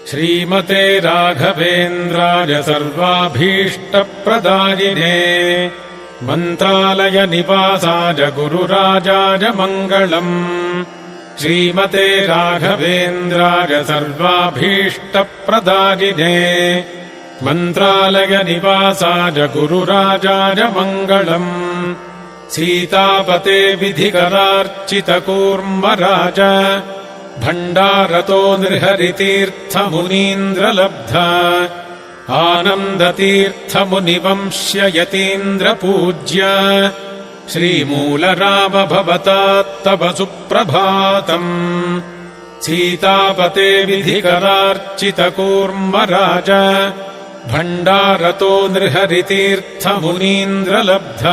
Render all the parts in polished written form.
श्रीमते राघवेन्द्राय सर्वाभीष्टप्रदायिने मन्त्रालय निवासाय गुरुराजाय मङ्गलम्। श्रीमते राघवेन्द्राय सर्वाभीष्टप्रदायिने मन्त्रालय निवासाय गुरुराजाय मङ्गलम्। सीतापते विधिकरार्चितकूर्मराज भण्डारतो नृहरितीर्थमुनीन्द्रलब्ध आनन्दतीर्थमुनिवंश्य यतीन्द्रपूज्य श्रीमूलराम भवतात्तव सुप्रभातम्। सीतापते विधिकरार्चितकूर्मराज भण्डारतो नृहरितीर्थमुनीन्द्रलब्ध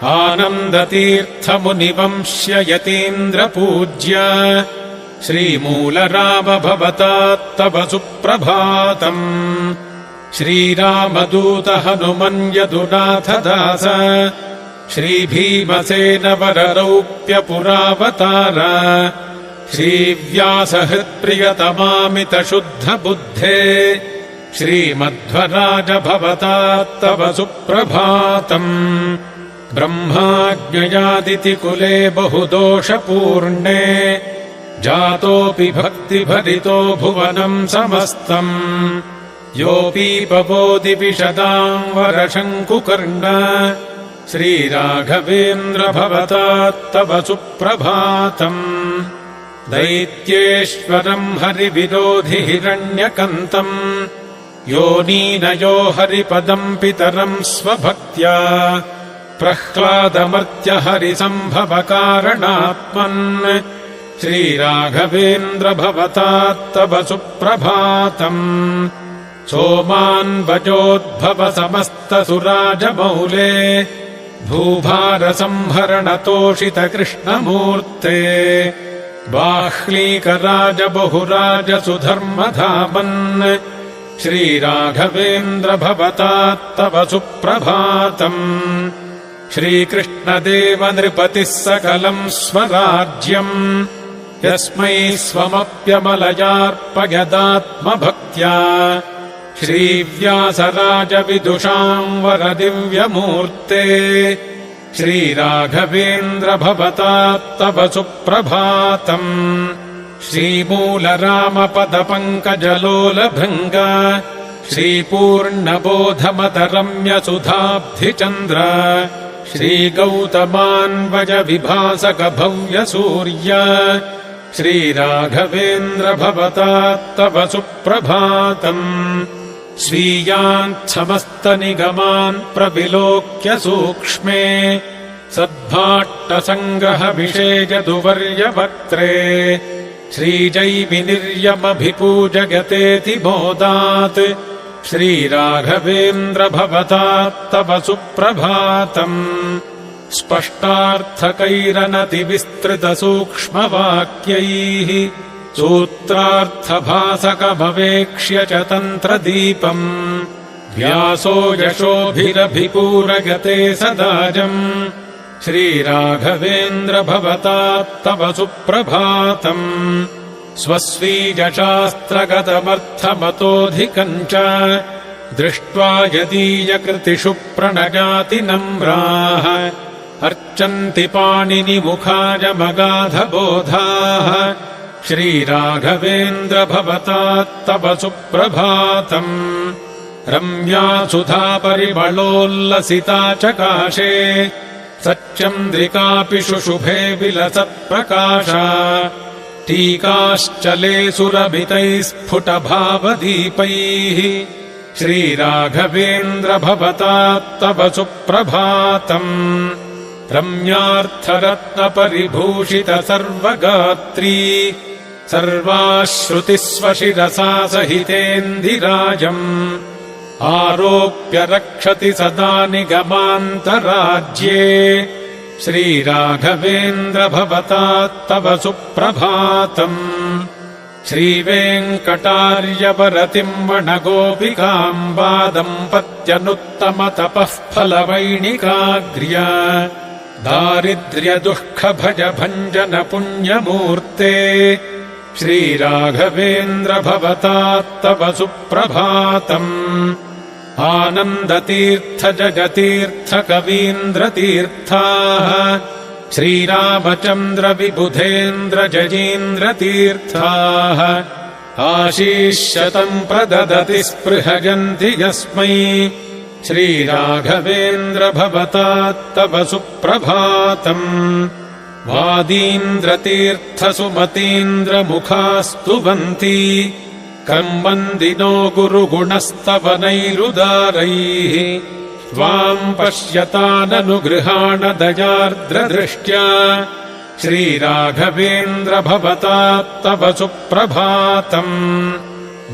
आनन्दतीर्थमुनिवंश्य यतीन्द्रपूज्य श्रीमूलराम भवतात्तव सुप्रभातम्। श्रीरामदूत हनुमन्यदुनाथ दास श्रीभीमसेन वररौप्यपुरावतार श्रीव्यासहृत्प्रियतमामितशुद्धबुद्धे श्रीमध्वराज भवतात्तव सुप्रभातम्। ब्रह्माज्ञयादितिकुले बहुदोषपूर्णे जातोऽपि भक्तिभरितो भुवनम् समस्तम् योऽपि पवोदिविशदाम् वरशङ्कुकर्ण श्रीराघवेन्द्र भवतात्तव सुप्रभातम्। दैत्येश्वरम् हरिविरोधि हिरण्यकन्तम् योनीनयो हरिपदम् पितरम् स्वभक्त्या प्रह्लादमर्त्य हरिसम्भवकारणात्मन् श्रीराघवेन्द्र भवतात्तव सुप्रभातम्। सोमान्वजोद्भव समस्तसुराजमौले भूभारसंहरणतोषितकृष्णमूर्ते बाह्लीकराज बहुराज सुधर्मधामन् श्रीराघवेन्द्र भवतात्तव सुप्रभातम्। श्रीकृष्णदेव नृपतिः सकलम् स्वराज्यम् यस्मै स्वमप्यमलयार्पयदात्मभक्त्या श्रीव्यासराजविदुषाम् वरदिव्यमूर्ते श्रीराघवेन्द्र भवतात्तव सुप्रभातम्। श्रीमूलरामपदपङ्कजलोलभृङ्ग श्रीपूर्णबोधमतरम्यसुधाब्धिचन्द्र श्रीगौतमान्वयविभासकभव्यसूर्य श्रीराघवेन्द्र भवतात्तव सुप्रभातम्। स्वीयान् समस्तनिगमान् प्रविलोक्य सूक्ष्मे सद्भाट्टसङ्ग्रहविषेजदुवर्यवक्त्रे श्रीजैमिनिर्यमभिपूजयतेति मोदात् श्रीराघवेन्द्र भवतात्तव सुप्रभातम्। स्पष्टार्थकैरनतिविस्तृतसूक्ष्मवाक्यैः सूत्रार्थभासकमवेक्ष्य च तन्त्रदीपम् व्यासो यशोभिरभिपूरयते सदाजम् श्रीराघवेन्द्र भवतात्तव सुप्रभातम्। स्वस्वीयशास्त्रगतमर्थमतोऽधिकम् च दृष्ट्वा यदीयकृतिषु प्रणजाति नम्राः अर्चन्ति पाणिनिमुखाजमगाधबोधाः श्रीराघवेन्द्र भवतात्तव सुप्रभातम्। रम्या सुधा परिमलोल्लसिता चकाशे सच्चन्द्रिकापि शुशुभे विलसत्प्रकाशा टीकाश्चले सुरभितैः स्फुटभावदीपैः श्रीराघवेन्द्र भवतात्तव सुप्रभातम्। रम्यार्थरत्नपरिभूषित सर्वगात्री सर्वाश्रुतिस्वशिरसा सहितेन्दिराजम् आरोप्य रक्षति सदा निगमान्तराज्ये श्रीराघवेन्द्र भवतात्तव सुप्रभातम्। श्रीवेङ्कटार्यवरतिम् वनगोपिकाम्बा दम्पत्यनुत्तमतपः फलवैणिकाग्र्या दारिद्र्यदुःखभजभञ्जन-पुण्यमूर्ते श्रीराघवेन्द्र भवतात्तव सुप्रभातम्। आनन्दतीर्थ जगतीर्थ कवीन्द्रतीर्थाः श्रीरामचन्द्र विबुधेन्द्र जयीन्द्रतीर्थाः आशीश्शतम् प्रददति स्पृहयन्ति यस्मै श्रीराघवेन्द्र भवतात्तव सुप्रभातम्। वादीन्द्रतीर्थसुमतीन्द्रमुखास्तुवन्ति कर्मन्दिनो गुरुगुणस्तवनैरुदारैः त्वाम् पश्यताननुगृहाण दयार्द्रदृष्ट्या श्रीराघवेन्द्र भवतात्तव सुप्रभातम्।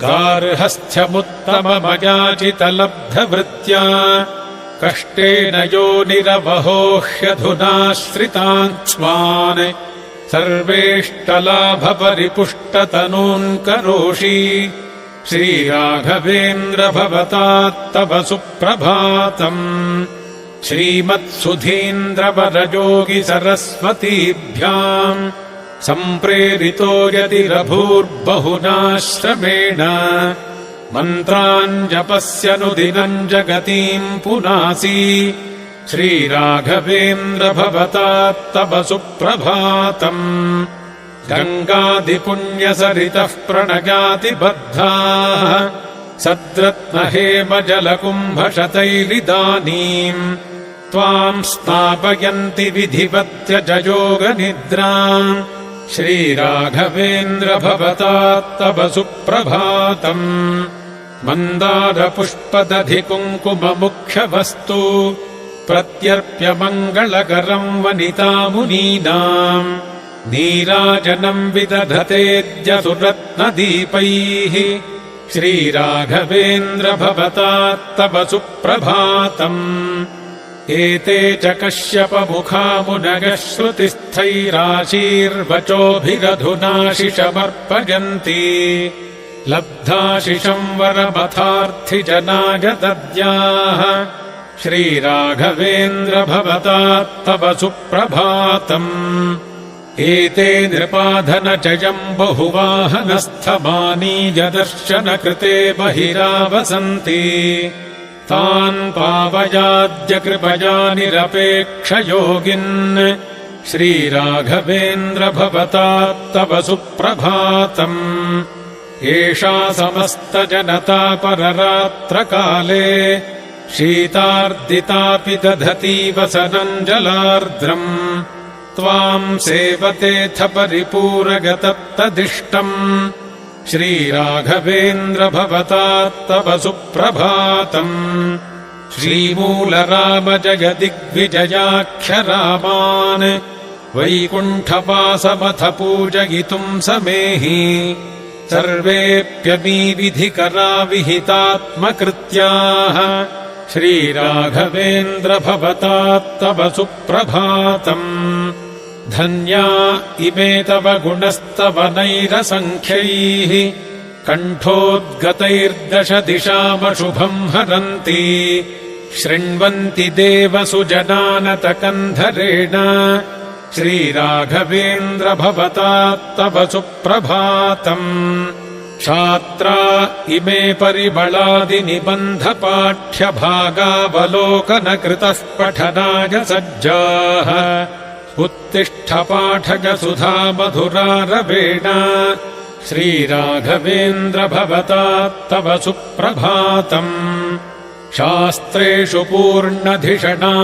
गार्हस्थ्यमुत्तममयाचितलब्धवृत्त्या कष्टेन योनिरवहोह्यधुनाश्रितान् स्वान् सर्वेष्टलाभपरिपुष्टतनून् करोषि श्रीराघवेन्द्र भवतात्तव सुप्रभातम्। श्रीमत्सुधीन्द्रवरयोगि सरस्वतीभ्याम् सम्प्रेरितो यदिरभूर्बहुनाश्रमेण मन्त्रान् जपस्यनुदिनम् जगतीम् पुनासि श्रीराघवेन्द्र भवतात्तव सुप्रभातम्। गङ्गादिपुण्यसरितः प्रणयाति बद्धाः सद्रत्नहेमजलकुम्भशतैरिदानीम् त्वाम् स्नापयन्ति विधिवत्यजयोगनिद्राम् श्रीराघवेन्द्र भवतात्तव सुप्रभातम्। मन्दारपुष्पदधिकुङ्कुममुख्यवस्तु प्रत्यर्प्य मङ्गलकरम् वनितामुनीनाम् नीराजनम् विदधतेऽद्य श्रीराघवेन्द्र भवतात्तव सुप्रभातम्। एते च कश्यपमुखामुनयः श्रुतिस्थैराशीर्वचोभिरधुनाशिषमर्पयन्ति लब्धाशिषम् वरमथार्थिजनाय दद्याः श्रीराघवेन्द्र भवतात्तव सुप्रभातम्। एते नृपाधनचयम् बहुवाहनस्थमानीयदर्शनकृते बहिरावसन्ति तान् पावयाद्य कृपया निरपेक्षयोगिन् श्रीराघवेन्द्र भवतात्तव सुप्रभातम्। एषा समस्तजनता पररात्रकाले शीतार्दितापि दधती वसनम् जलार्द्रम् त्वाम् सेवतेऽथ परिपूरगतत्तदिष्टम् श्रीराघवेन्द्र भवतात्तव सुप्रभातम्। श्रीमूलरामजय दिग्विजयाख्यरामान् वैकुण्ठवासमथ पूजयितुम् समेहि सर्वेऽप्यमी विधिकरा विहितात्मकृत्याः श्रीराघवेन्द्र भवतात्तव सुप्रभातम्। धन्या इमे तव गुणस्तवनैरसङ्ख्यैः कण्ठोद्गतैर्दश दिशामशुभम् हरन्ति शृण्वन्ति देवसुजनानतकन्धरेण श्रीराघवेन्द्र भवतात्तव सुप्रभातम्। छात्रा इमे परिबलादिनिबन्धपाठ्यभागावलोकनकृतः पठनाय सज्जाः उत्तिष्ठ पाठय सुधामधुरारवेण श्रीराघवेन्द्र भवतात्तव सुप्रभातम्। शास्त्रेषु पूर्णधिषणा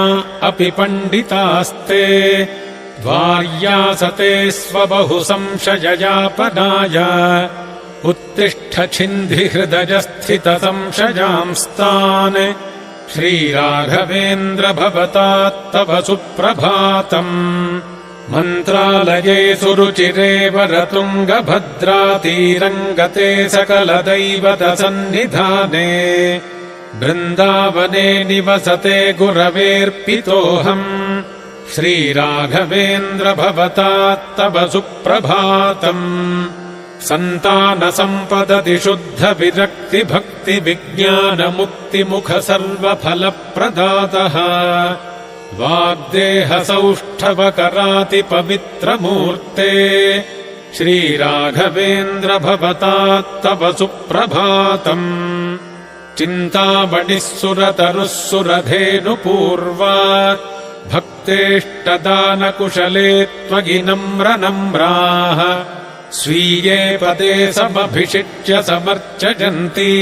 अपि पण्डितास्ते द्वार्यासते स्वबहु संशययापनाय उत्तिष्ठ छिन्धिहृदयस्थितसंशयांस्तान् श्रीराघवेन्द्र भवतात्तव सुप्रभातम्। मन्त्रालये सुरुचिरे वरतुङ्गभद्रातीरङ्गते सकलदैवतसन्निधाने बृन्दावने निवसते गुरवेऽर्पितोऽहम् श्रीराघवेन्द्र भवतात्तव सुप्रभातम्। सन्तानसम्पदति शुद्ध विरक्ति भक्ति विज्ञान मुक्तिमुख सर्वफलप्रदातः वाग्देहसौष्ठवकराति पवित्रमूर्ते श्रीराघवेन्द्र भवतात्तव सुप्रभातम् चिन्तामणिः सुरतरुः सुरधेनुपूर्वा भक्तेष्टदानकुशले त्वयि नम्राः स्वीये पदे समभिषिच्य समर्चयन्ति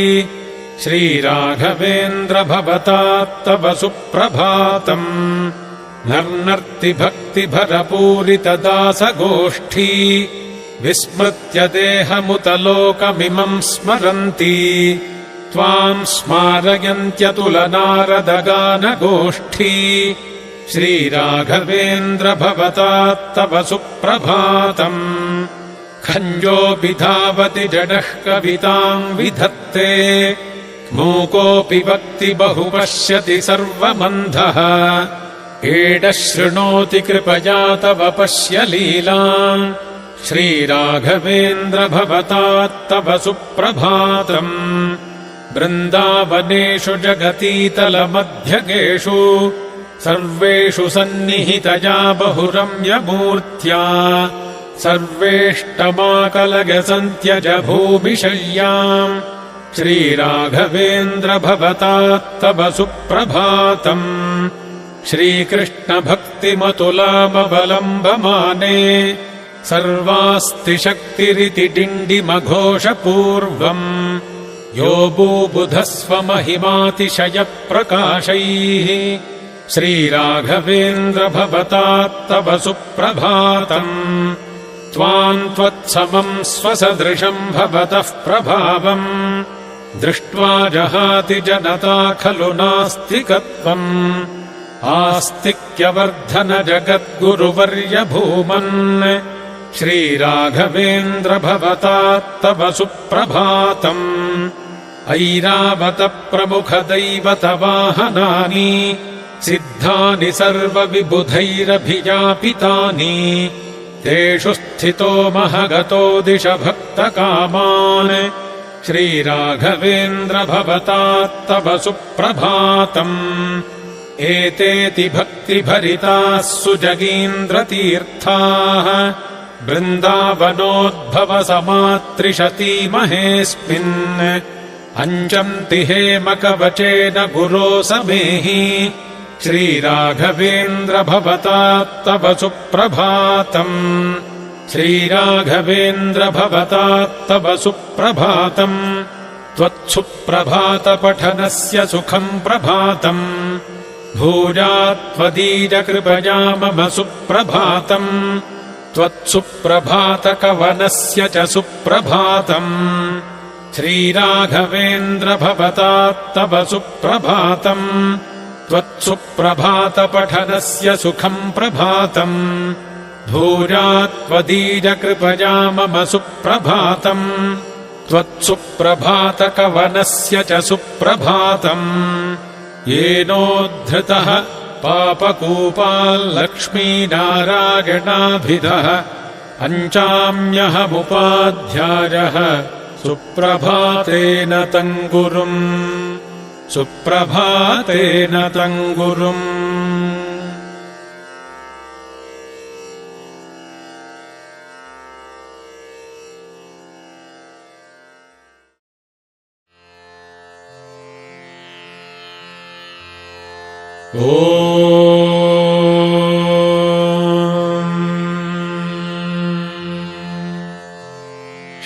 श्रीराघवेन्द्र भवतात्तव सुप्रभातम् नर्नर्ति भक्तिभरपूरितदासगोष्ठी विस्मृत्य देहमुतलोकमिमम् स्मरन्ति त्वाम् स्मारयन्त्यतुलनारदगानगोष्ठी श्रीराघवेन्द्र भवतात्तव सुप्रभातम् खञ्जोऽपि धावति जडः कविताम् विधत्ते मूकोऽपि वक्ति बहु पश्यति सर्वमन्धः एडः शृणोति कृपया तव पश्य लीलाम् श्रीराघवेन्द्र भवतात्तव सुप्रभातम् वृन्दावनेषु जगतीतलमध्यगेषु सर्वेषु सन्निहितया बहुरम्यमूर्त्या सर्वेष्टमाकलगसन्त्यज भूमिशय्याम् श्रीराघवेन्द्र भवतात्तव सुप्रभातम् श्रीकृष्णभक्तिमतुलामवलम्बमाने सर्वास्ति शक्तिरिति डिण्डिमघोषपूर्वम् यो बुबुधस्व महिमातिशयप्रकाशैः श्रीराघवेन्द्र भवतात्तव सुप्रभातम् त्वाम् त्वत्समम् स्वसदृशम् भवतः प्रभावम् दृष्ट्वा जहाति जनता खलु नास्तिकत्वम् आस्तिक्यवर्धन जगद्गुरुवर्य भूमन् श्रीराघवेन्द्र भवतात्तव सुप्रभातम् ऐरावत प्रमुख दैवत वाहनानि सिद्धानि सर्वविबुधैरभियापितानि तेषु स्थितो महगतो दिश भक्तकामान् श्रीराघवेन्द्र भवतात्तव सुप्रभातम् एतेति भक्तिभरिताः सुजगीन्द्रतीर्थाः वृन्दावनोद्भवसमात्रिशतीमहेऽस्मिन् अञ्चन्ति हेमकवचेन गुरो समेहि श्रीराघवेन्द्र भवतात्तव सुप्रभातम् श्रीराघवेन्द्र भवतात्तव सुप्रभातम् त्वत्सुप्रभातपठनस्य सुखम् प्रभातम् भूयात्त्वदीयकृपया मम सुप्रभातम् त्वत्सुप्रभातकवनस्य च सुप्रभातम् श्रीराघवेन्द्र भवतात्तव सुप्रभातम् त्वत्सुप्रभातपठनस्य सुखम् प्रभातम् भूयात्त्वदीयकृपया मम सुप्रभातम् त्वत्सुप्रभातकवनस्य च सुप्रभातम् येनोद्धृतः पापकूपाल्लक्ष्मीनारायणाभिधः पञ्चाम्यहमुपाध्यायः सुप्रभातेन तम् गुरुम् सुप्रभातेन तम् गुरुम्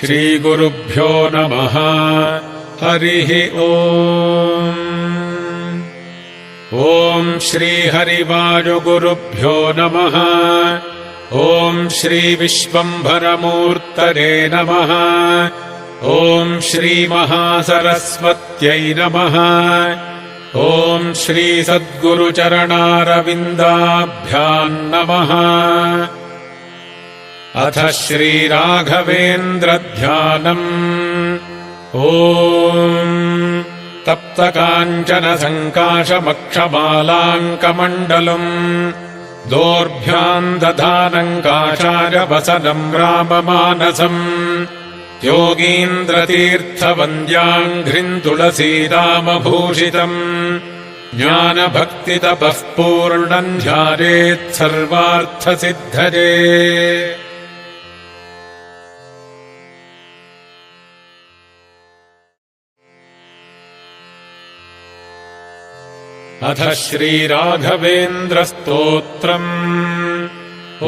श्रीगुरुभ्यो नमः हरिः ॐ श्रीहरिवायुगुरुभ्यो नमः ॐ श्रीविश्वम्भरमूर्तये नमः ॐ श्रीमहासरस्वत्यै नमः ॐ श्रीसद्गुरुचरणारविन्दाभ्याम् नमः अथ श्रीराघवेन्द्रध्यानम् ॐ तप्तकाञ्चनसङ्काशमक्षमालाङ्कमण्डलम् दोर्भ्याम् दधानम् काषायवसनम् राममानसम् योगीन्द्रतीर्थवन्द्याङ्घ्रिम् तुलसीरामभूषितम् ज्ञानभक्तितपः पूर्णम् ध्यायेत् सर्वार्थसिद्धये। अथ श्रीराघवेन्द्रस्तोत्रम्। ॐ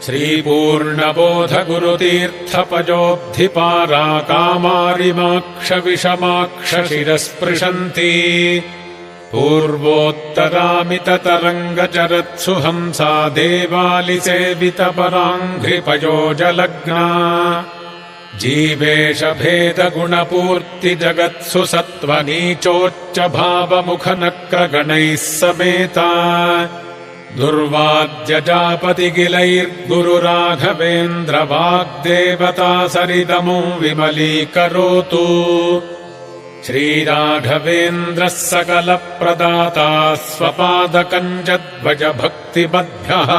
श्रीपूर्णबोधगुरुतीर्थपजोब्धिपाराकामारिमाक्षविषमाक्षशिरस्पृशन्ति पूर्वोत्तरामिततरङ्गचरत्सु हंसा देवालिसेवितपराङ्घ्रिपयोजलग्ना जीवेशभेदगुणपूर्तिजगत्सु सत्त्वनीचोच्चभावमुखनक्रगणैः समेता दुर्वाद्यजापतिगिलैर्गुरुराघवेन्द्रवाग्देवता सरिदमो विमलीकरोतु। श्रीराघवेन्द्रः सकलप्रदाता स्वपादकञ्जध्वजभक्तिमद्भ्यः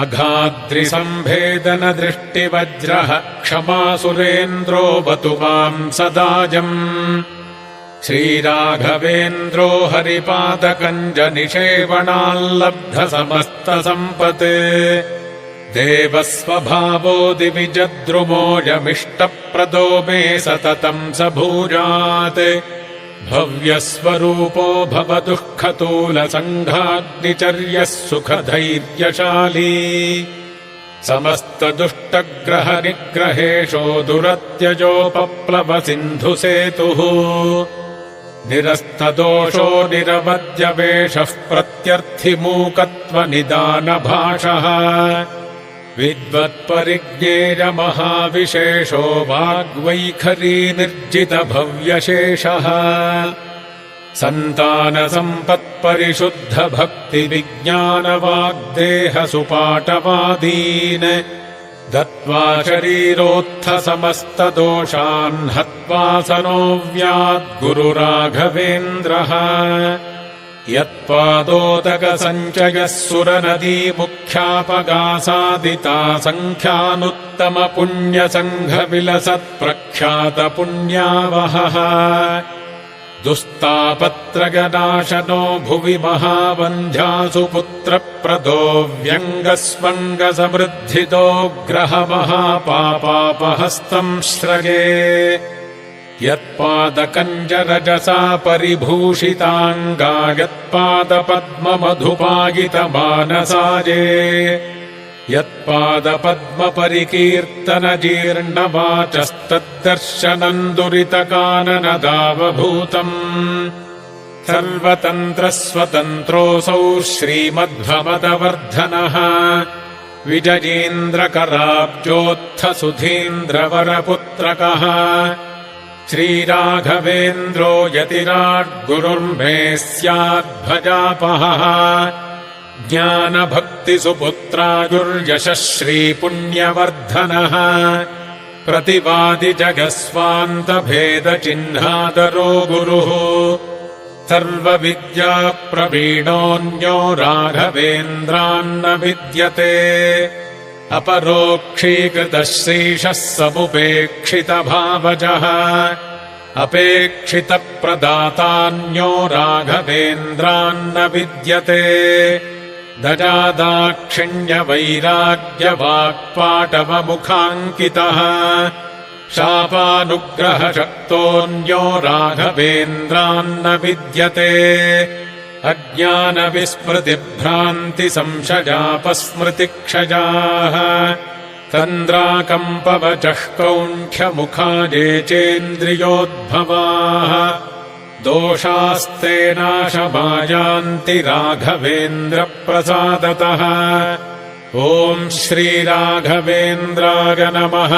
अघाद्रिसम्भेदनदृष्टिवज्रः क्षमासुरेन्द्रो वतु माम् सदाजम्। श्रीराघवेन्द्रो हरिपादकञ्जनिषेवणाल्लब्धसमस्तसम्पत् देवस्वभावो दिविजद्रुमोऽयमिष्टप्रदो मे सततम् स भूयात्। भव्यस्वरूपो भवदुःखतूलसङ्घाग्निचर्यः सुखधैर्यशाली समस्तदुष्टग्रहनिग्रहेशो दुरत्यजोपप्लवसिन्धुसेतुः निरस्तदोषो निरवद्यवेषः प्रत्यर्थिमूकत्वनिदानभाषः विद्वत्परिज्ञेयमहाविशेषो वाग्वैखरी निर्जितभव्यशेषः सन्तानसम्पत्परिशुद्धभक्तिविज्ञानवाग्देहसुपाटवादीन् दत्त्वा शरीरोत्थसमस्तदोषान् हत्वा सनोऽव्याद्गुरुराघवेन्द्रः। यत्पादोदकसञ्चयः सुरनदीमुख्यापगासादिता सङ्ख्यानुत्तमपुण्यसङ्घविलसत्प्रख्यातपुण्यावहः दुस्तापत्रगनाशनो भुवि महावन्ध्यासु पुत्रप्रदो व्यङ्गस्वङ्गसमृद्धितो ग्रहमहापापापहस्तम् श्रये। यत्पादकञ्जरजसा परिभूषिताङ्गा यत्पादपद्ममधुपायितमानसाये यत्पादपद्मपरिकीर्तनजीर्णवाचस्तद्दर्शनम् दुरितकाननदावभूतम्। सर्वतन्त्रस्वतन्त्रोऽसौ श्रीमध्वमदवर्धनः विजयीन्द्रकराब्जोत्थसुधीन्द्रवरपुत्रकः श्रीराघवेन्द्रो यतिराड्गुरुर्मे स्याद्भजापहः ज्ञानभक्तिसुपुत्रायुर्यशः श्रीपुण्यवर्धनः प्रतिवादिजगस्वान्तभेदचिह्नादरो गुरुः सर्वविद्याप्रवीणोऽन्यो राघवेन्द्रान्न विद्यते अपरोक्षीकृतः श्रीशः समुपेक्षितभावजः अपेक्षितप्रदातान्यो राघवेन्द्रान्न विद्यते दजादाक्षिण्यवैराग्यवाक्पाटवमुखाङ्कितः शापानुग्रहशक्तोऽन्यो राघवेन्द्रान्न विद्यते अज्ञानविस्मृतिभ्रान्तिसंशयापस्मृतिक्षयाः तन्द्राकम्पवचः कौण्ठ्यमुखाजे चेन्द्रियोद्भवाः दोषास्ते नाशमायान्ति राघवेन्द्रप्रसादतः। ॐ श्रीराघवेन्द्राय नमः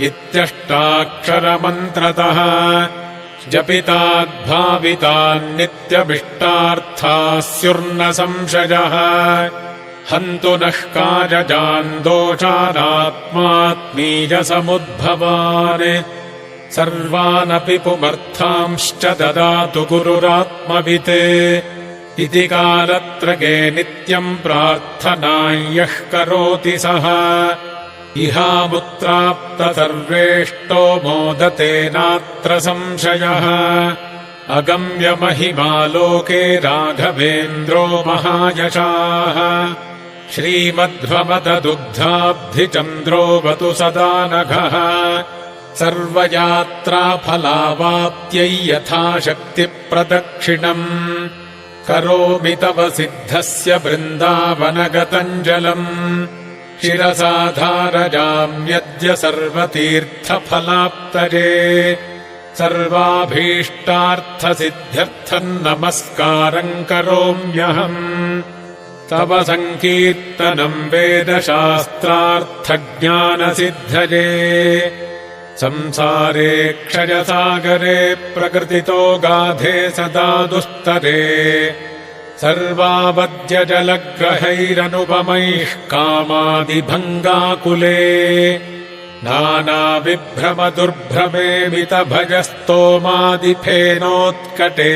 इत्यष्टाक्षरमन्त्रतः जपिताद्भावितान्नित्यभिष्टार्थाः स्युर्न संशयः हन्तु नः कायजान् दोषानात्मात्मीयसमुद्भवान् सर्वानपि पुमर्थांश्च ददातु गुरुरात्मवित् इति कालत्रये नित्यम् प्रार्थनां यः करोति सः इहामुत्राप्त सर्वेष्टो मोदते नात्र संशयः अगम्यमहिमालोके राघवेन्द्रो महायशाः श्रीमध्वमददुग्धाब्धिचन्द्रोऽवतु सदा नघः सर्वयात्राफलावाप्त्यै यथाशक्तिप्रदक्षिणम् करोमि तव सिद्धस्य बृन्दावनगतम् जलम् शिरसा धारयाम्यद्य सर्वतीर्थफलाप्तये सर्वाभीष्टार्थसिद्ध्यर्थम् नमस्कारम् करोम्यहम् तव सङ्कीर्तनम् वेदशास्त्रार्थज्ञानसिद्धये संसारे क्षयसागरे प्रकृतितो गाधे सदा दुस्तरे सर्वावद्यजलग्रहैरनुपमैः कामादिभङ्गाकुले नानाविभ्रमदुर्भ्रमेमितभजस्तोमादिफेनोत्कटे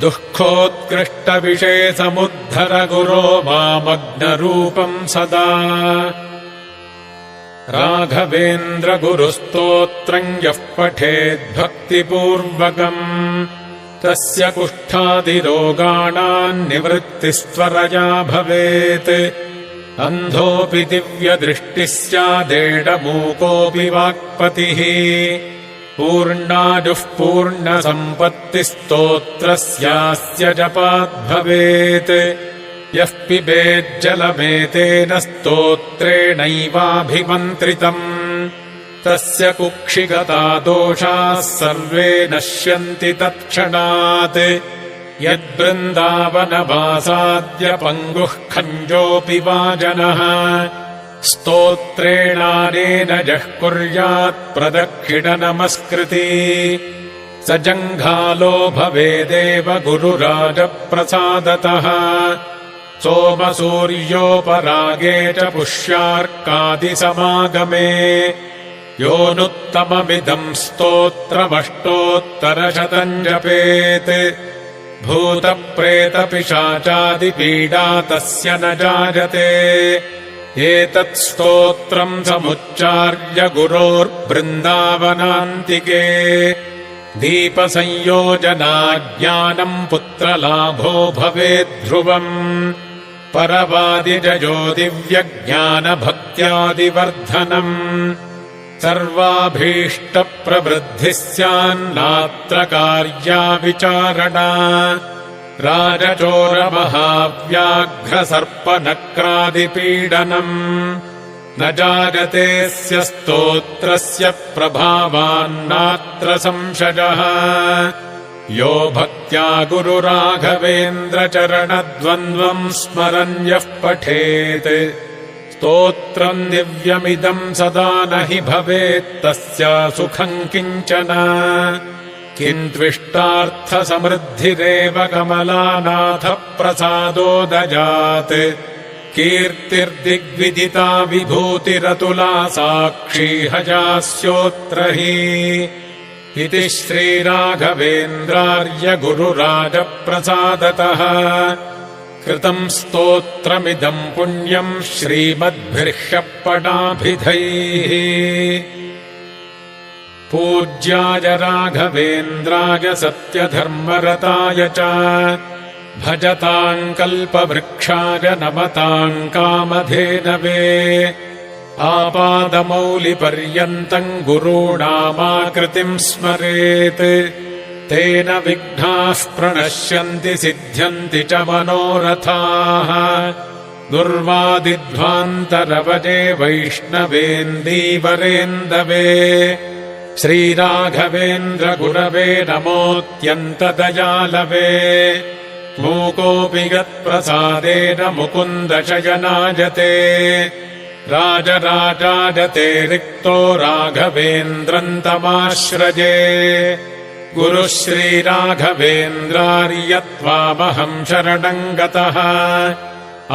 दुःखोत्कृष्टविषे समुद्धर गुरो मामग्नरूपम् सदा राघवेन्द्र गुरुस्तोत्रम् यः पठेद्भक्तिपूर्वकम् तस्य कुष्ठादिरोगाणाम् निवृत्तिस्त्वरया भवेत् अन्धोऽपि दिव्यदृष्टिः स्यादेडमूकोऽपि वाक्पतिः पूर्णायुः पूर्णसम्पत्तिस्तोत्रस्यास्य जपाद्भवेत् यः पिबेज्जलमेतेन स्तोत्रेणैवाभिमन्त्रितम् तस्य कुक्षिगता दोषाः सर्वे नश्यन्ति तत्क्षणात् यद्बृन्दावनवासाद्य पङ्गुः खञ्जोऽपि वा जनः स्तोत्रेणानेन यः कुर्यात् प्रदक्षिणनमस्कृती स जङ्घालो भवेदेव गुरुराजप्रसादतः सोमसूर्योपरागे च पुष्यार्कादिसमागमे योऽनुत्तममिदम् स्तोत्रमष्टोत्तरशतम् जपेत् भूतप्रेतपिशाचादिपीडा तस्य न जायते एतत् स्तोत्रम् समुच्चार्य गुरोर्बृन्दावनान्तिके दीपसंयोजनाज्ञानम् पुत्रलाभो भवेद्ध्रुवम् परवादिजयो दिव्यज्ञानभक्त्यादिवर्धनम् सर्वाभीष्टप्रवृद्धिः स्यान्नात्र कार्या विचारणा राजचोरमहाव्याघ्रसर्पनक्रादिपीडनम् न जायतेऽस्य स्तोत्रस्य प्रभावान्नात्र संशयः यो भक्त्या गुरुराघवेन्द्रचरणद्वन्द्वम् स्मरन् यः पठेत् स्तोत्रम् दिव्यमिदम् सदा न हि भवेत्तस्य सुखम् किञ्चन किन्त्विष्टार्थसमृद्धिरेव कमलानाथप्रसादो दयात् कीर्तिर्दिग्विदिता विभूतिरतुला साक्षी हयास्योऽत्र हि इति श्रीराघवेन्द्रार्य गुरुराजप्रसादतः कृतम् स्तोत्रमिदम् पुण्यम् श्रीमद्भिर्ह्यपणाभिधैः पूज्याय राघवेन्द्राय सत्यधर्मरताय च भजताम् कल्पवृक्षाय नमताम् कामधेनवे आपादमौलिपर्यन्तम् गुरूणामाकृतिम् स्मरेत् तेन विघ्नाः प्रणश्यन्ति सिद्ध्यन्ति च मनोरथाः दुर्वादिध्वान्तरवजे वैष्णवेन्दीवरेन्दवे श्रीराघवेन्द्र गुरवे नमोऽत्यन्तदयालवे मूकोऽपि यत्प्रसादेन मुकुन्द शयनायते राजराजायते रिक्तो राघवेन्द्रम् तमाश्रजे गुरुः श्रीराघवेन्द्रार्यत्वामहम् शरणम् गतः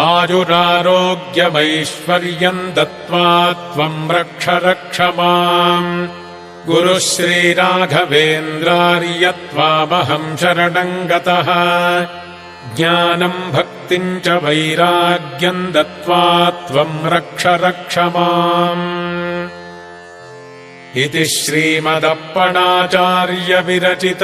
आयुरारोग्यमैश्वर्यम् दत्त्वा त्वम् रक्ष रक्ष माम् गुरुः श्रीराघवेन्द्रार्यत्वामहम् शरणम् गतः ज्ञानम् भक्तिम् च वैराग्यम् दत्त्वा त्वम् रक्ष रक्ष माम् इति श्रीमदप्पणाचार्य विरचित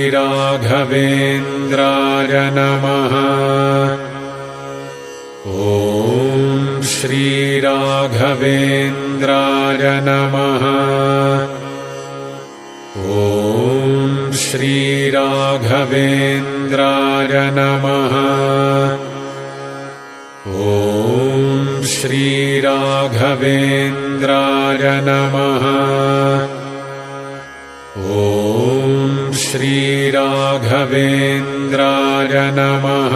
श्रीराघवेन्द्राय नमः। ॐ श्रीराघवेन्द्राय नमः। ॐ श्रीराघवेन्द्राय नमः। ॐ श्रीराघवेन्द्राय नमः। ॐ श्रीराघवेन्द्राय नमः।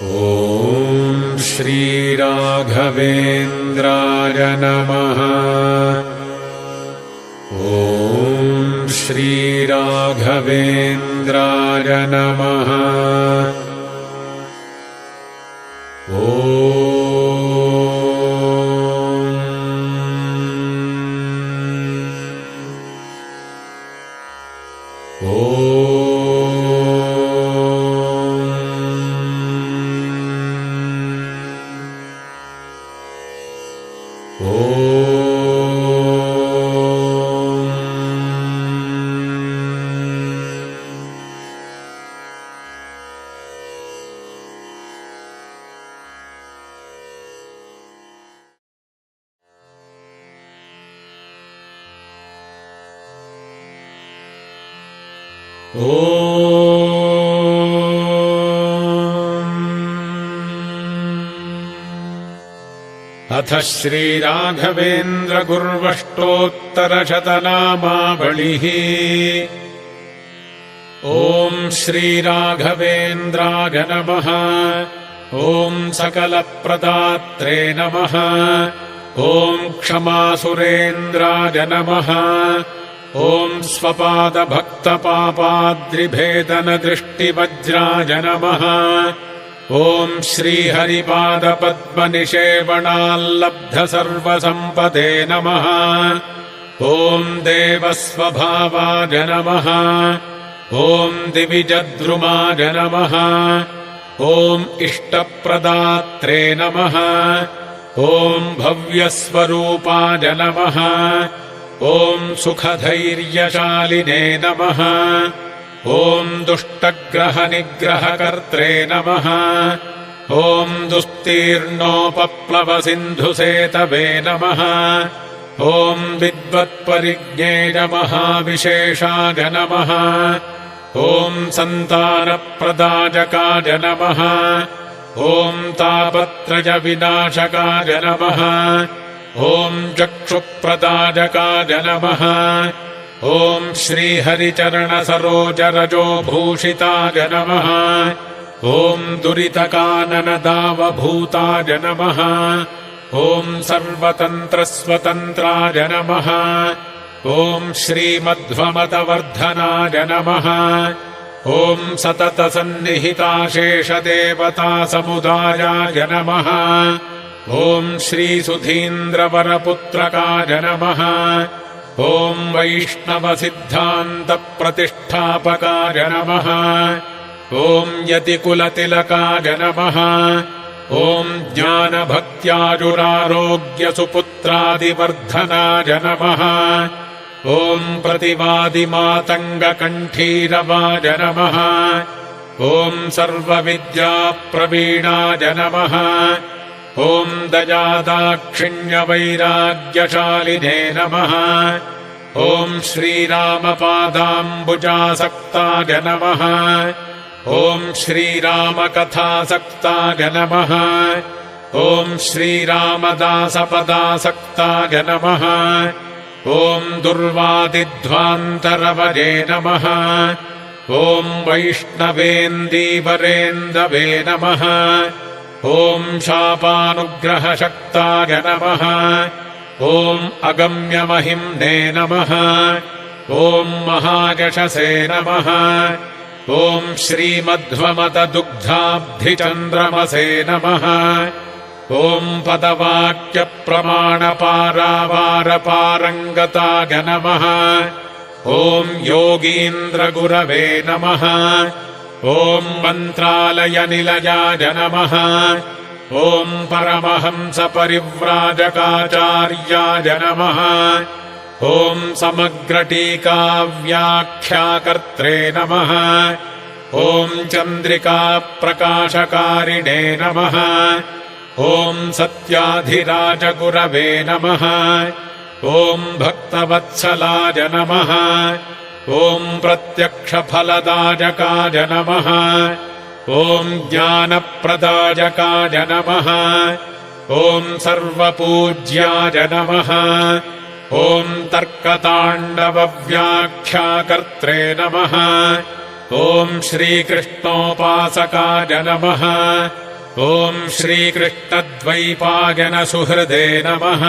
ॐ श्रीराघवेन्द्राय नमः। ॐ श्रीराघवेन्द्राय नमः। अथ श्रीराघवेन्द्रगुर्वष्टोत्तरशतनामावलिः। ॐ श्रीराघवेन्द्राय नमः। ॐ सकलप्रदात्रे नमः। ॐ क्षमासुरेन्द्राय नमः। ॐ स्वपादभक्तपापाद्रिभेदनदृष्टिवज्राय नमः। ॐ श्रीहरिपादपद्मनिषेवणाल्लब्धसर्वसम्पदे नमः। ॐ देवस्वभावाय नमः। ॐ दिविजद्रुमाय नमः। ॐ इष्टप्रदात्रे नमः। ॐ भव्यस्वरूपाय नमः। ॐ सुखधैर्यशालिने नमः। ॐ दुष्टग्रहनिग्रहकर्त्रे नमः। ॐ दुस्तीर्णोपप्लवसिन्धुसेतवे नमः। ॐ विद्वत्परिज्ञेयमहाविशेषाय नमः। ॐ सन्तानप्रदायकाय नमः। ॐ तापत्रयविनाशकाय नमः। ॐ चक्षुप्रदायकाय नमः। ॐ श्रीहरिचरणसरोजरजोभूषिताय नमः। ॐ दुरितकाननदावभूताय नमः। ॐ सर्वतन्त्रस्वतन्त्राय नमः। ॐ श्रीमध्वमतवर्धनाय नमः। ॐ सततसन्निहिताशेषदेवतासमुदायाय नमः। ॐ श्रीसुधीन्द्रवरपुत्रकाय नमः। ॐ वैष्णवसिद्धान्तप्रतिष्ठापकाय नमः। ॐ यतिकुलतिलकाय नमः। ॐ ज्ञानभक्त्याजुरारोग्यसुपुत्रादिवर्धनाय नमः। ॐ प्रतिवादिमातङ्गकण्ठीरवाय नमः। ॐ सर्वविद्याप्रवीणाय नमः। ॐ दयादाक्षिण्यवैराग्यशालिने नमः। ॐ श्रीरामपादाम्बुजासक्ताय नमः। ॐ श्रीरामकथासक्ताय नमः। ॐ श्रीरामदासपदासक्ताय नमः। ॐ दुर्वादिध्वान्तरवये नमः। ॐ वैष्णवेन्दीवरेन्दवे नमः। ॐ शापानुग्रहशक्ताय नमः। ॐ अगम्यमहिम्ने नमः। ॐ महायशसे नमः। ॐ श्रीमध्वमतदुग्धाब्धिचन्द्रमसे नमः। ॐ पदवाक्यप्रमाणपारावारपारङ्गताय नमः। ॐ योगीन्द्रगुरवे नमः। ॐ मन्त्रालयनिलयाय नमः। ॐ परमहंसपरिव्राजकाचार्याय नमः। ॐ समग्रटीकाव्याख्याकर्त्रे नमः। ॐ चन्द्रिकाप्रकाशकारिणे नमः। ॐ सत्याधिराजगुरवे नमः। ॐ भक्तवत्सलाय नमः। ॐ प्रत्यक्षफलदायकाय नमः। ॐ ज्ञानप्रदायकाय नमः। ॐ सर्वपूज्याय नमः। ॐ तर्कताण्डवव्याख्याकर्त्रे नमः। ॐ श्रीकृष्णोपासकाय नमः। ॐ श्रीकृष्णद्वैपायनसुहृदे नमः।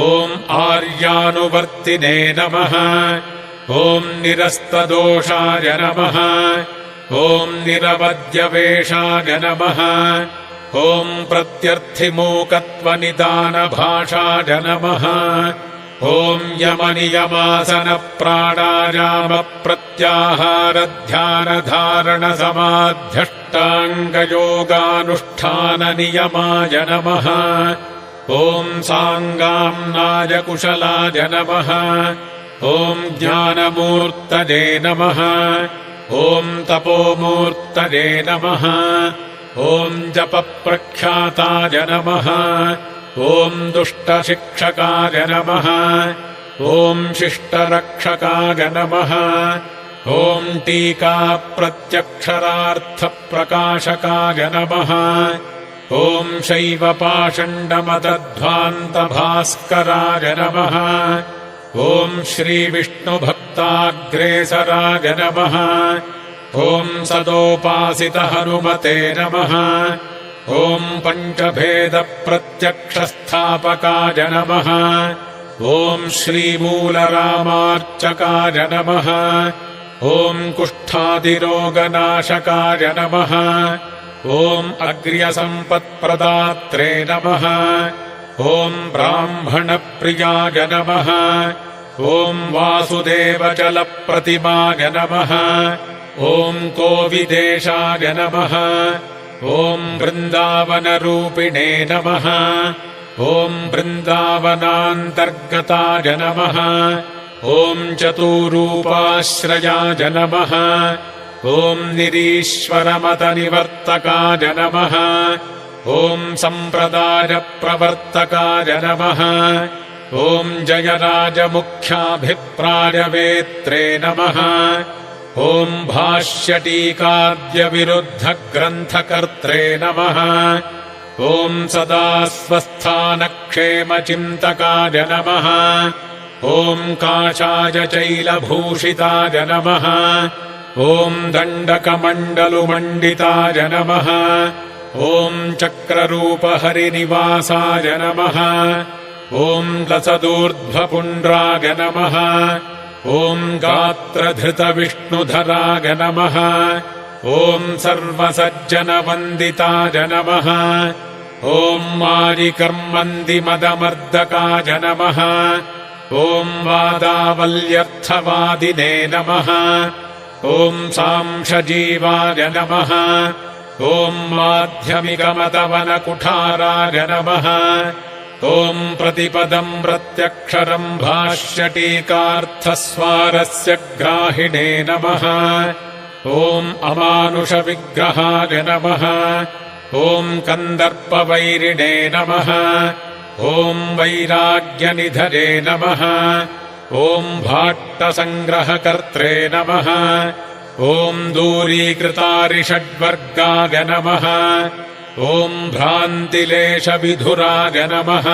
ॐ आर्यानुवर्तिने नमः। ॐ निरस्तदोषाय नमः। ॐ निरवद्यवेषाय नमः। ॐ प्रत्यर्थिमूकत्वनिदानभाषाय नमः। ॐ यमनियमासनप्राणायामप्रत्याहारध्यानधारणसमाध्यष्टाङ्गयोगानुष्ठाननियमाय नमः। ॐ साङ्गाम्नाय कुशलाय नमः। ॐ ज्ञानमूर्तये नमः। ॐ तपोमूर्तये नमः। ॐ जपप्रख्याताय नमः। ॐ दुष्टशिक्षकाय नमः। ॐ शिष्टरक्षकाय नमः। ॐ टीकाप्रत्यक्षरार्थप्रकाशकाय नमः। ॐ शैवपाषण्डमदध्वान्तभास्कराय नमः। ॐ श्रीविष्णुभक्ताग्रेसराय नमः। ॐ सदोपासितहनुमते नमः। ॐ पञ्चभेदप्रत्यक्षस्थापकाय नमः। ॐ श्रीमूलरामार्चकाय नमः। ॐ कुष्ठादिरोगनाशकाय नमः। ॐ अग्र्यसम्पत्प्रदात्रे नमः। ॐ ब्राह्मणप्रियाय नमः। ॐ वासुदेवचलप्रतिमाय नमः। ॐ कोविदेशाय नमः। ॐ वृन्दावनरूपिणे नमः। ॐ वृन्दावनान्तर्गताय नमः। ॐ चतुरूपाश्रयाय नमः। ॐ निरीश्वरमतनिवर्तकाय नमः। ॐ सम्प्रदायप्रवर्तकाय नमः। ॐ जयराजमुख्याभिप्रायवेत्रे नमः। ॐ भाष्यटीकाद्यविरुद्धग्रन्थकर्त्रे नमः। ॐ सदा स्वस्थानक्षेमचिन्तकाय नमः। ॐ काषाय चैलभूषिताय नमः। ॐ दण्डकमण्डलुमण्डिताय नमः। ॐ चक्ररूपहरिनिवासाय नमः। ॐ लसदूर्ध्वपुण्ड्राय नमः। ॐ गात्रधृतविष्णुधराय नमः। ॐ सर्वसज्जनवन्दिताय नमः। ॐ मारिकर्मन्दिमदमर्दकाय नमः। ॐ वादावल्यर्थवादिने नमः। ॐ सांशजीवाय नमः। ॐ माध्यमिकमतवनकुठाराय नमः। ॐ प्रतिपदम् प्रत्यक्षरम् भाष्यटीकार्थस्वारस्य ग्राहिणे नमः। ॐ अमानुषविग्रहाय नमः। ॐ कन्दर्पवैरिणे नमः। ॐ वैराग्यनिधये नमः। ॐ भाट्टसङ्ग्रहकर्त्रे नमः। ॐ दूरीकृतारिषड्वर्गाय नमः। ॐ भ्रान्तिलेशविधुराय नमः।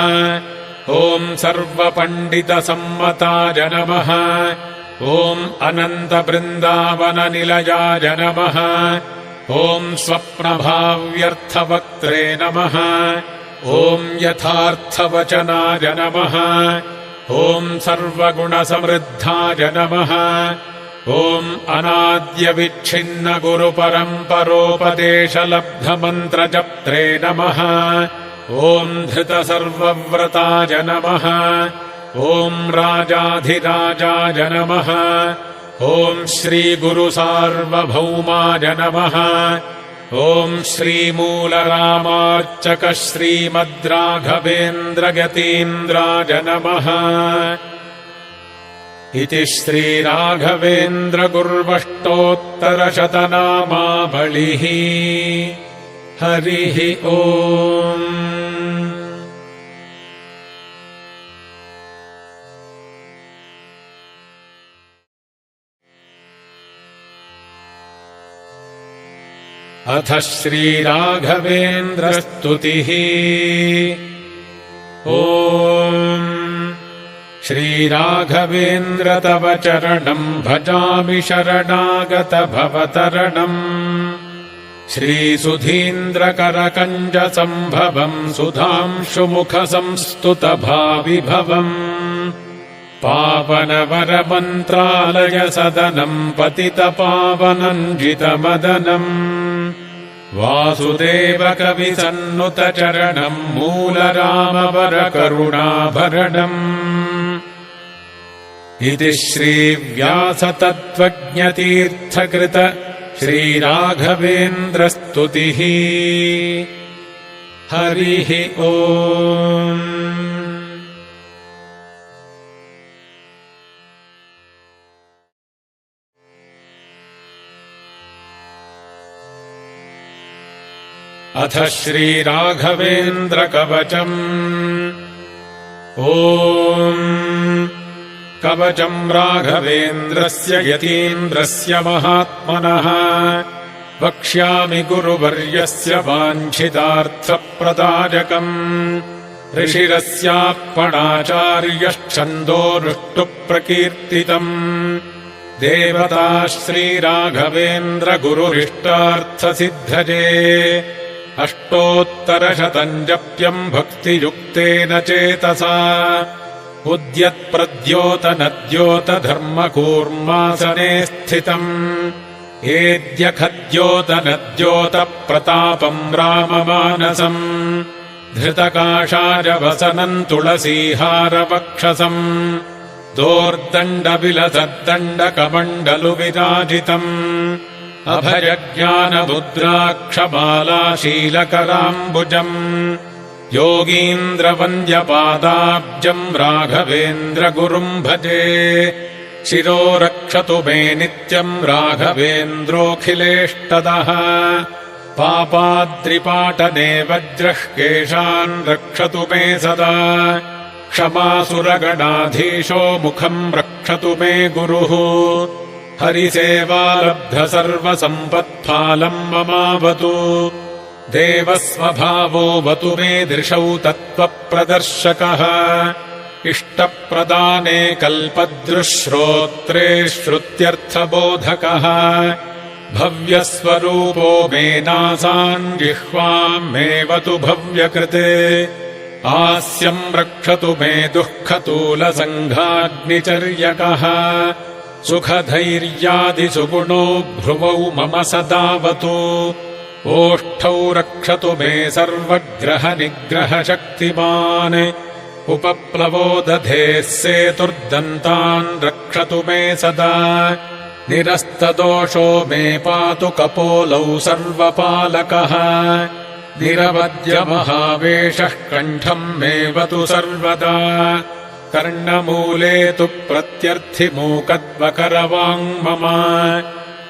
ॐ सर्वपण्डितसम्मताय नमः। ॐ अनन्तबृन्दावननिलयाय नमः। ॐ स्वप्नभाव्यर्थवक्त्रे नमः। ॐ यथार्थवचनाय नमः। ॐ सर्वगुणसमृद्धाय नमः। ॐ अनाद्यविच्छिन्नगुरुपरम्परोपदेशलब्धमन्त्रजप्त्रे नमः। ॐ धृतसर्वव्रताय नमः। ॐ राजाधिराजाय नमः। ॐ श्रीगुरुसार्वभौमाय नमः। ॐ श्रीमूलरामार्चक श्रीमद्राघवेन्द्रयतीन्द्राय नमः। इति श्रीराघवेन्द्रगुर्वष्टोत्तरशतनामावलिः। हरिः ओम्। अथ श्रीराघवेन्द्रस्तुतिः। ॐ श्रीराघवेन्द्र तव चरणम् भजामि शरणागत भवतरणम्। श्रीसुधीन्द्रकरकञ्जसम्भवम् सुधांशुमुखसंस्तुतभाविभवम्। पावनवरमन्त्रालय सदनम् पतितपावनम् जितमदनम्। वासुदेवकविसन्नुतचरणम् मूलरामवरकरुणाभरणम्। इति श्रीव्यासतत्त्वज्ञतीर्थकृत श्रीराघवेन्द्रस्तुतिः। हरिः ओम्। अथ श्रीराघवेन्द्रकवचम्। ॐ कवचम् राघवेन्द्रस्य यतीन्द्रस्य महात्मनः। वक्ष्यामि गुरुवर्यस्य वाञ्छितार्थप्रदायकम्। ऋषिरस्याप्पणाचार्यश्छन्दोरुष्टुप्रकीर्तितम्। देवता श्रीराघवेन्द्र गुरुरिष्टार्थसिद्धये। अष्टोत्तरशतम् जप्यम् भक्तियुक्तेन चेतसा। उद्यत्प्रद्योतनद्योतधर्मकूर्मासने स्थितम्। एद्यखद्योतनद्योतप्रतापम् राममानसम्। धृतकाषायवसनम् तुलसीहारवक्षसम्। दोर्दण्डविलसद्दण्डकमण्डलुविराजितम्। अभयज्ञानमुद्राक्षमालाशीलकराम्बुजम्। योगीन्द्रवन्द्यपादाब्जम् राघवेन्द्रगुरुम् भजे। शिरो रक्षतु मे नित्यम् राघवेन्द्रोऽखिलेष्टदः। पापाद्रिपाटने वज्रः केशान् रक्षतु मे सदा। क्षमासुरगणाधीशो मुखम् रक्षतु मे गुरुः। हरिसेवालब्धसर्वसम्पत्फालम् ममावतु। देवस्वभावोऽवतु मे दृशौ तत्त्वप्रदर्शकः। इष्टप्रदाने कल्पद्रुश्रोत्रे श्रुत्यर्थबोधकः। भव्यस्वरूपो मे नासान् जिह्वाम् मेवतु भव्यकृते। आस्यम् रक्षतु मे दुःखतूलसङ्घाग्निचर्यकः। सुखधैर्यादिसुगुणो भ्रुवौ मम सदावतु। ओष्ठौ रक्षतु मे सर्वग्रहनिग्रहशक्तिमान्। उपप्लवो दधेः सेतुर्दन्तान् रक्षतु मे सदा। निरस्तदोषो मे पातु कपोलौ सर्वपालकः। निरवद्यमहावेशः कण्ठम् मेवतु सर्वदा। कर्णमूले तु प्रत्यर्थिमूकद्वकरवाङ् मम।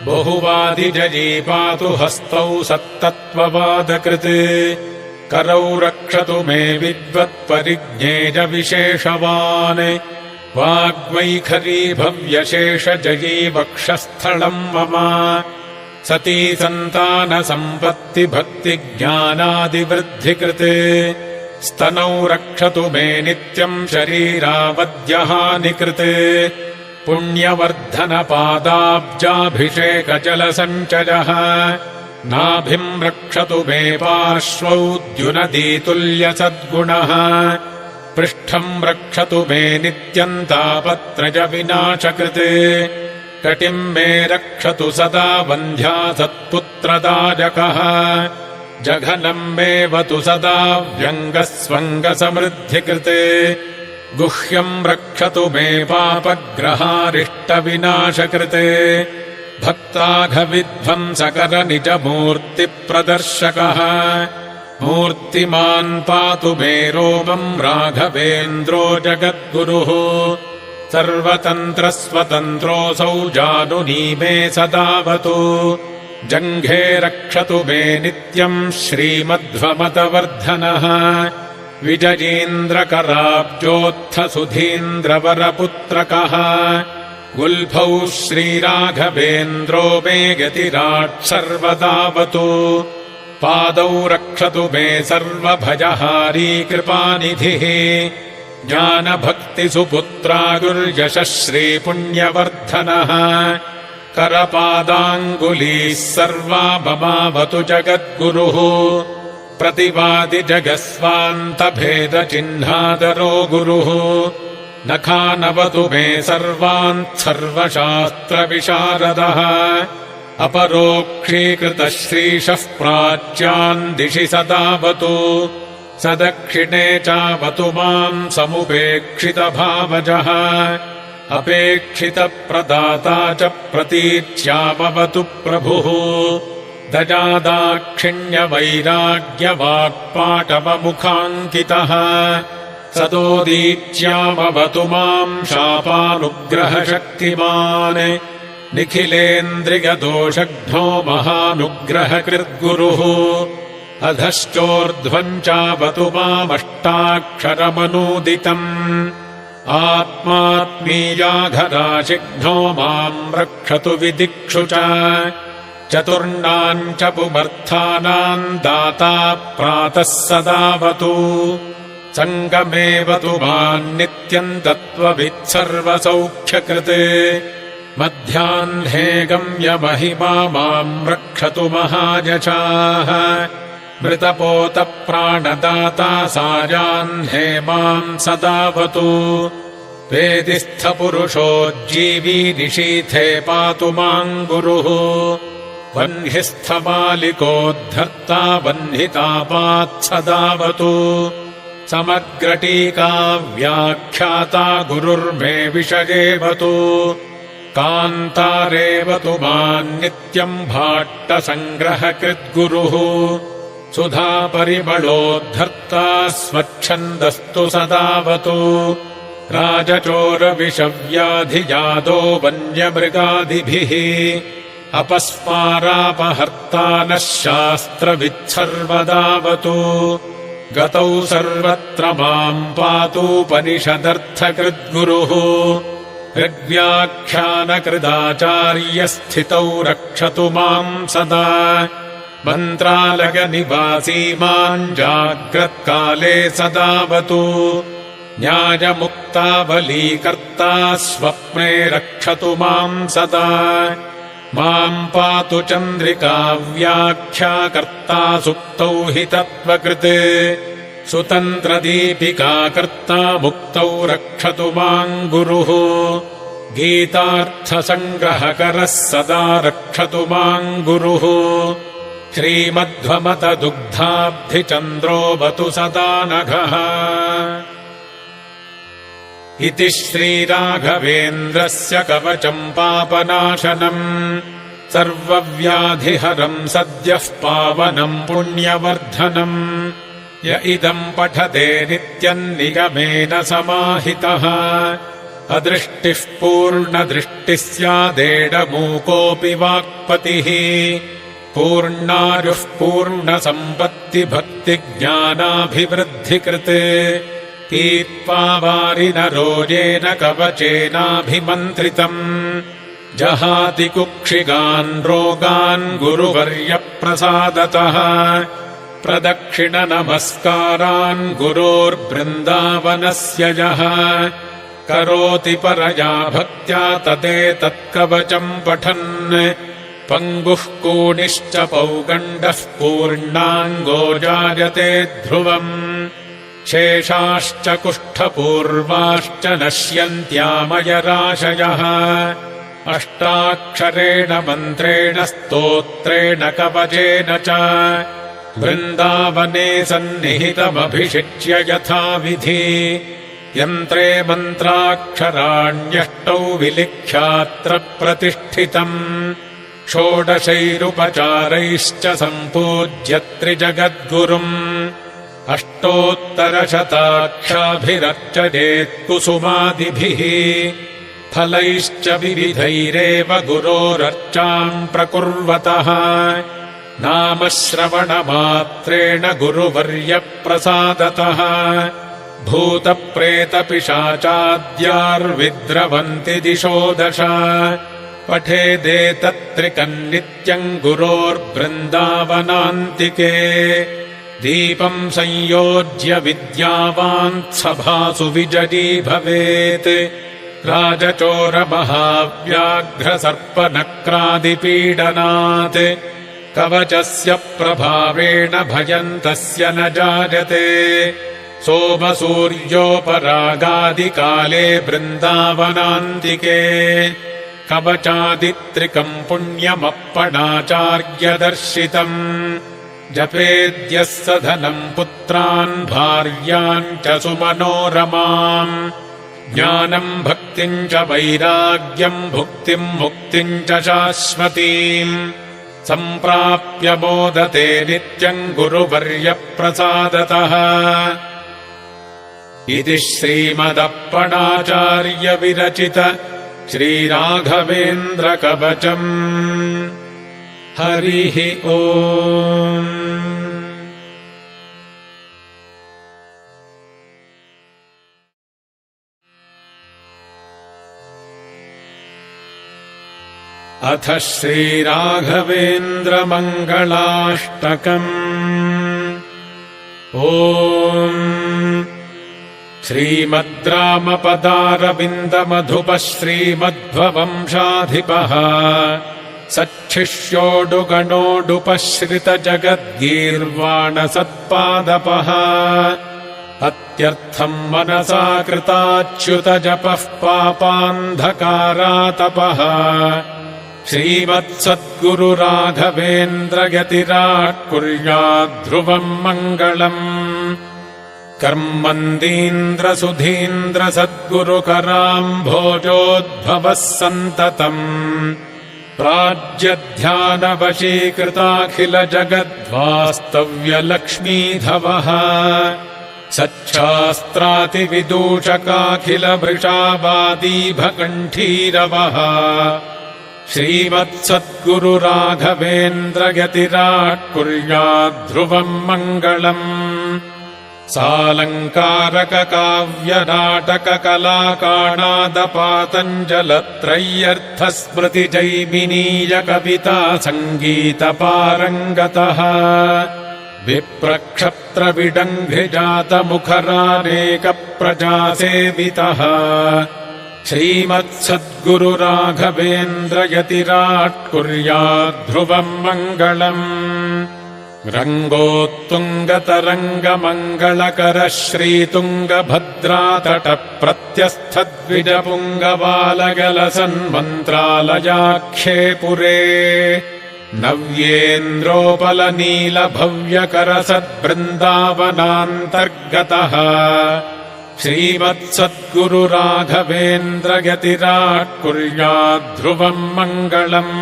बहुवादिजयी पातु हस्तौ सत्तत्त्ववादकृत्। करौ रक्षतु मे विद्वत्परिज्ञेयविशेषवान्। वाग्वैखरी भव्यशेषजयी वक्षस्थलम् मम। सती सन्तानसम्पत्तिभक्तिज्ञानादिवृद्धिकृत्। स्तनौ रक्षतु मे नित्यम् शरीरावद्यहानिकृत्। पुण्यवर्धनपादाब्जाभिषेकजलसञ्चयः। नाभिम् रक्षतु मे पार्श्वौ द्युनदीतुल्यसद्गुणः। पृष्ठम् रक्षतु मे नित्यम् तापत्रयविनाशकृत्। कटिम् मे रक्षतु सदा वन्ध्या सत्पुत्रदायकः। जघनम् मेवतु सदा व्यङ्गस्वङ्गसमृद्धिकृत्। गुह्यम् रक्षतु मे पापग्रहारिष्टविनाशकृत्। भक्ताघविध्वंसकरनिजमूर्तिप्रदर्शकः। मूर्तिमान् पातु मे रोमम् राघवेन्द्रो जगद्गुरुः। सर्वतन्त्रस्वतन्त्रोऽसौ जानुनीमे सदावतु जङ्घे रक्षतु मे नित्यम् श्रीमध्वमतवर्धनः विजयीन्द्रकराब्जोत्थसुधीन्द्रवरपुत्रकः गुल्फौ श्रीराघवेन्द्रो मे गतिराट् सर्वदावतु पादौ रक्षतु मे सर्वभयहारी कृपानिधिः ज्ञानभक्तिसुपुत्रागुर्यशः श्रीपुण्यवर्धनः करपादाङ्गुलीः सर्वा ममावतु जगद्गुरुः प्रतिवादिजगस्वान्तभेदचिह्नादरो गुरुः नखानवतु मे सर्वान् सर्वशास्त्रविशारदः अपरोक्षीकृतः श्रीशः प्राच्यान् दिशि सदावतु सदक्षिणे चावतु माम् समुपेक्षितभावजः अपेक्षितप्रदाता च प्रतीच्यामवतु प्रभुः दजादाक्षिण्यवैराग्यवाक्पाटवमुखाङ्कितः सदोदीच्यामवतु माम् शापानुग्रहशक्तिमान् निखिलेन्द्रियदोषघ्नो महानुग्रहकृद्गुरुः अधश्चोर्ध्वम् चावतु मामष्टाक्षरमनूदितम् आत्मात्मीयाघराशिघ्नो माम् रक्षतु विदिक्षु च चतुर्णाम् च पुमर्थानाम् दाता प्रातः सदावतु सङ्गमेवतु माम् नित्यम् तत्त्ववित्सर्वसौख्यकृत् मध्याह्ने गम्यमहिमा माम् रक्षतु महायशाः मृतपोतप्राणदाता सायाह्ने माम् सदावतु वेदिस्थपुरुषोज्जीवी निशीथे पातु माम् गुरुः वह्निस्थमालिकोद्धर्ता वह्नितापात् सदावतु समग्रटीका व्याख्याता गुरुर्मे विषयेवतु कान्तारेवतु माम् नित्यम् भाट्टसङ्ग्रहकृद्गुरुः सुधापरिमळोद्धर्ता स्वच्छन्दस्तु सदावतु राजचोरविषव्याधिजातो वन्यमृगादिभिः अपस्मारापहर्ता नः शास्त्रवित्सर्वदावतु गतौ सर्वत्र माम् पातूपनिषदर्थकृद्गुरुः ऋग्व्याख्यानकृदाचार्यस्थितौ रक्षतु माम् सदा मन्त्रालयनिवासी माम् जाग्रत्काले सदावतु न्यायमुक्तावलीकर्ता स्वप्ने रक्षतु माम् सदा माम् पातु चन्द्रिका व्याख्याकर्ता सुप्तौ हि तत्त्वकृत् सुतन्त्रदीपिकाकर्ता मुक्तौ रक्षतु माम् गुरुः गीतार्थसङ्ग्रहकरः सदा रक्षतु माम् गुरुः श्रीमध्वमतदुग्धाब्धिचन्द्रोऽवतु सदा नघः इति श्रीराघवेन्द्रस्य कवचम् पापनाशनम् सर्वव्याधिहरम् सद्यः पावनम् पुण्यवर्धनम् य इदम् पठते नित्यम् निगमेन समाहितः अदृष्टिः पूर्णदृष्टिः स्यादेडमूकोऽपि वाक्पतिः पूर्णायुः पूर्णसम्पत्तिभक्तिज्ञानाभिवृद्धिकृत् पीत्वा वारिनरोजेन कवचेनाभिमन्त्रितम् जहाति कुक्षिगान् रोगान् गुरुवर्यप्रसादतः प्रदक्षिणनमस्कारान् गुरोर्बृन्दावनस्य यः करोति परया भक्त्या तदेतत्कवचम् पठन् पङ्गुः कूणिश्च पौगण्डः पूर्णाङ्गो जायते ध्रुवम् शेषाश्च कुष्ठपूर्वाश्च नश्यन्त्यामयराशयः अष्टाक्षरेण मन्त्रेण स्तोत्रेण कवचेन च वृन्दावने सन्निहितमभिषिच्य यथाविधि यन्त्रे मन्त्राक्षराण्यष्टौ विलिख्यात्र प्रतिष्ठितम् षोडशैरुपचारैश्च सम्पूज्य त्रिजगद्गुरुम् अष्टोत्तरशताख्याभिरर्चयेत् कुसुमादिभिः फलैश्च विविधैरेव गुरोरर्चाम् प्रकुर्वतः नामश्रवणमात्रेण गुरुवर्यप्रसादतः भूतप्रेतपिशाचाद्यार्विद्रवन्ति दिशो दश पठेदेतत्त्रिकम् नित्यम् गुरोर्बृन्दावनान्तिके दीपम् संयोज्य विद्यावान् सभासु विजयी भवेत् राजचोरमहाव्याघ्रसर्पनक्रादिपीडनात् कवचस्य प्रभावेण भयम् तस्य न जायते सोमसूर्योपरागादिकाले बृन्दावनान्तिके कवचादित्रिकम् पुण्यमप्पणाचार्यदर्शितम् जपेद्यः स धनम् पुत्रान् भार्याम् च सुमनोरमाम् ज्ञानम् भक्तिम् च वैराग्यम् भुक्तिम् मुक्तिम् च शाश्वतीम् सम्प्राप्य मोदते नित्यम् गुरुवर्यप्रसादतः इति श्रीमदप्पणाचार्यविरचित श्रीराघवेन्द्रकवचम्। हरिः ओम्। अथ श्रीराघवेन्द्रमङ्गलाष्टकम्। ॐ श्रीमद्रामपदारविन्दमधुपः श्रीमध्ववंशाधिपः सच्छिष्योडुगणोडुपश्रितजगद्गीर्वाणसत्पादपः अत्यर्थम् मनसा कृताच्युतजपः पापान्धकारातपः श्रीमत्सद्गुरुराघवेन्द्रयतिराट् कुर्याद्ध्रुवम् मङ्गलम्। कर्मन्दीन्द्रसुधीन्द्रसद्गुरुकराम्भोजोद्भवः सन्ततम् प्राज्यध्यानवशीकृताखिलजगद्वास्तव्यलक्ष्मीधवः सच्छास्त्रातिविदूषकाखिलभृशावादीभकण्ठीरवः श्रीमत्सद्गुरुराघवेन्द्रयतिराट् कुर्याद्ध्रुवम् मङ्गलम्। सालङ्कारककाव्यनाटककलाकाणादपातञ्जलत्रय्यर्थस्मृतिजैमिनीयकविता सङ्गीतपारङ्गतः विप्रक्षत्रविडङ्घ्रिजातमुखरानेकप्रजासेवितः श्रीमत्सद्गुरुराघवेन्द्रयतिराट् कुर्याद्ध्रुवम् मङ्गलम्। रङ्गोत्तुङ्गतरङ्गमङ्गलकरः श्रीतुङ्गभद्रातटप्रत्यस्थद्विजपुङ्गबालगलसन्मन्त्रालयाख्ये पुरे नव्येन्द्रोपलनीलभव्यकरसद्बृन्दावनान्तर्गतः श्रीमत्सद्गुरुराघवेन्द्रयतिराट् कुर्याद्ध्रुवम् मङ्गलम्।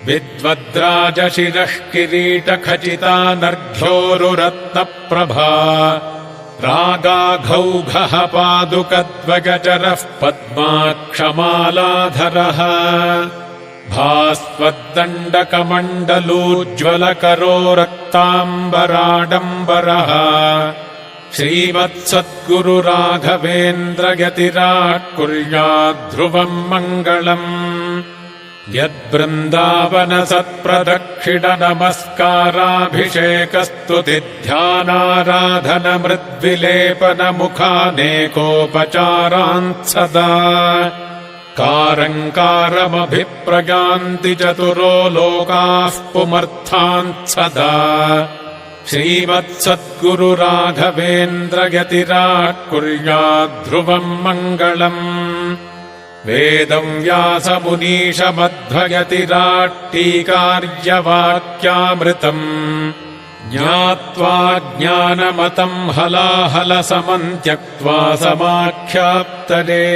विद्वद्राजशिरः किरीटखचितानर्घ्योरुरत्नप्रभा रागाघौघः पादुकद्वगचरः पद्माक्षमालाधरः भास्वद्दण्डकमण्डलूज्ज्वलकरो रक्ताम्बराडम्बरः श्रीमत्सद्गुरुराघवेन्द्रयतिराट् कुर्याद्ध्रुवम् मङ्गलम्। यद्बृन्दावनसत्प्रदक्षिणनमस्काराभिषेकस्तुतिध्यानाराधनमृद्विलेपनमुखानेकोपचारान् सदा कारङ्कारमभिप्रयान्ति चतुरो लोकाः पुमर्थान् सदा श्रीमत्सद्गुरुराघवेन्द्रयतिराट् कुर्याद्ध्रुवम् मङ्गलम्। वेदम् व्यासमुनीशमध्वयतिराट् टीकार्यवाक्यामृतम् ज्ञात्वा ज्ञानमतम् हलाहलसमम् त्यक्त्वा समाख्याप्तले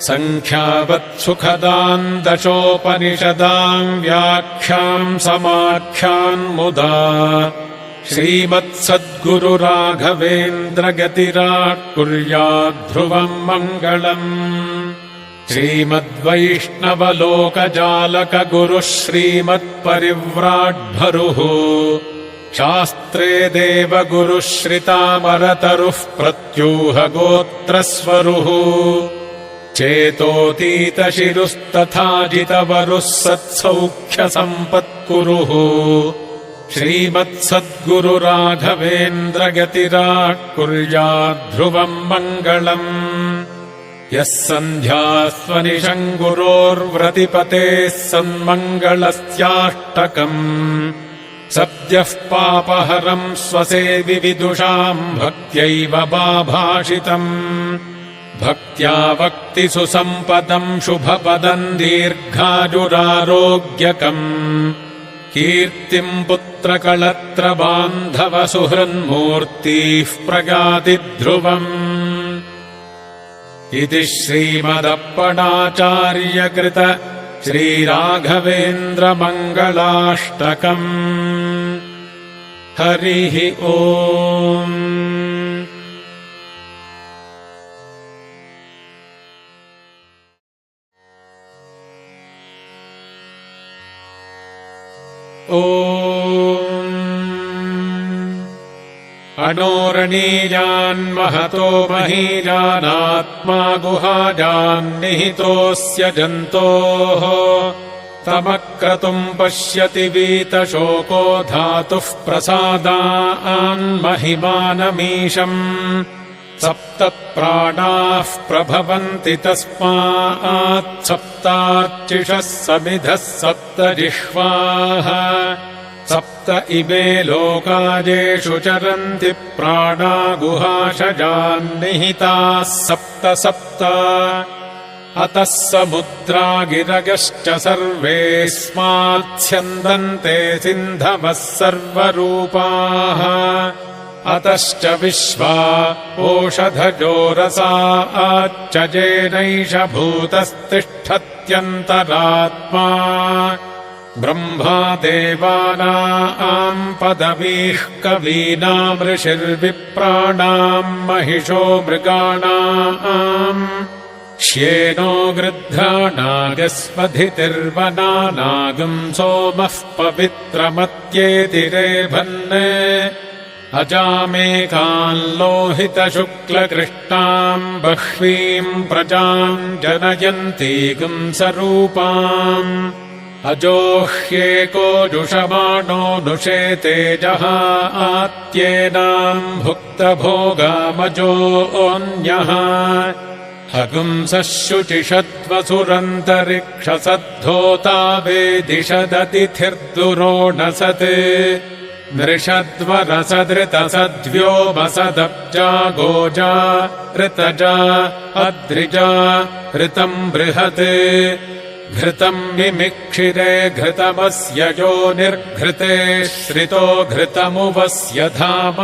सङ्ख्यावत्सुखदाम् दशोपनिषदाम् व्याख्याम् समाख्यान् मुदा श्रीमत्सद्गुरुराघवेन्द्रगतिराट्कुर्याद्ध्रुवम् मङ्गलम्। श्रीमद्वैष्णवलोकजालकगुरुः श्रीमत्परिव्राड्भरुः शास्त्रे देवगुरुः श्रितामरतरुः प्रत्यूहगोत्रस्वरुः चेतोतीतशिरुस्तथाजितवरुः सत्सौख्यसम्पत्कुरुः श्रीमत्सद्गुरुराघवेन्द्रगतिराट्कुर्याद्ध्रुवम् मङ्गलम्। यः सन्ध्यास्वनिशम् गुरोर्व्रतिपतेः सन्मङ्गलस्याष्टकम् सद्यः पापहरम् स्वसेवि विदुषाम् भक्त्यैव बाभाषितम्। भक्त्या वक्तिषु सम्पदम् शुभपदम् दीर्घायुरारोग्यकम् कीर्तिम् पुत्रकळत्रबान्धवसुहृन्मूर्तिः प्रयातिध्रुवम्। इति श्रीमदप्पणाचार्यकृत श्रीराघवेन्द्रमङ्गलाष्टकम्। हरिः ओम्। अणोरणीयान्महतो महीयानात्मा गुहायान्निहितोऽस्य जन्तोः तमक्रतुम् पश्यति वीतशोको धातुः प्रसादान्महिमानमीशम्। सप्त प्राणाः प्रभवन्ति तस्मात् सप्तार्चिषः समिधः सप्त जिह्वाः सप्त इमे लोकाजेषु चरन्ति प्राणा गुहाशजान्निहिताः सप्त सप्त। अतः समुद्रा गिरगश्च सर्वेऽस्माच्छन्दन्ते सिन्धवः सर्वरूपाः। अतश्च विश्वा ओषधजोरसाच्च जेनैष भूतस्तिष्ठत्यन्तरात्मा। ब्रह्मा देवानाम् पदवीः कवीनाम् ऋषिर्विप्राणाम् महिषो मृगाणाम्। श्येनो गृध्राणागस्वधितिर्वनानागम् सोमः पवित्रमत्येतिरेभन्। अजामेकान् लोहितशुक्लकृष्णाम् बह्वीम् प्रजाम् जनयन्तीगम् सरूपाम्। अजोह्येको जुषमाणो नुषेतेजः आत्येनाम् भुक्तभोगामजोऽन्यः। हगुंसः शुचिषद्वसुरन्तरिक्षसद्धोता वेदिषदतिथिर्दुरोणसत्। नृषद्वरसदृतसद्व्योमसदब्जा गोजा ऋतजा अद्रिजा ऋतम् बृहत्। घृतम् मिमिक्षिरे घृतमस्य योनिर्घृते श्रितो घृतमुवस्य धाम।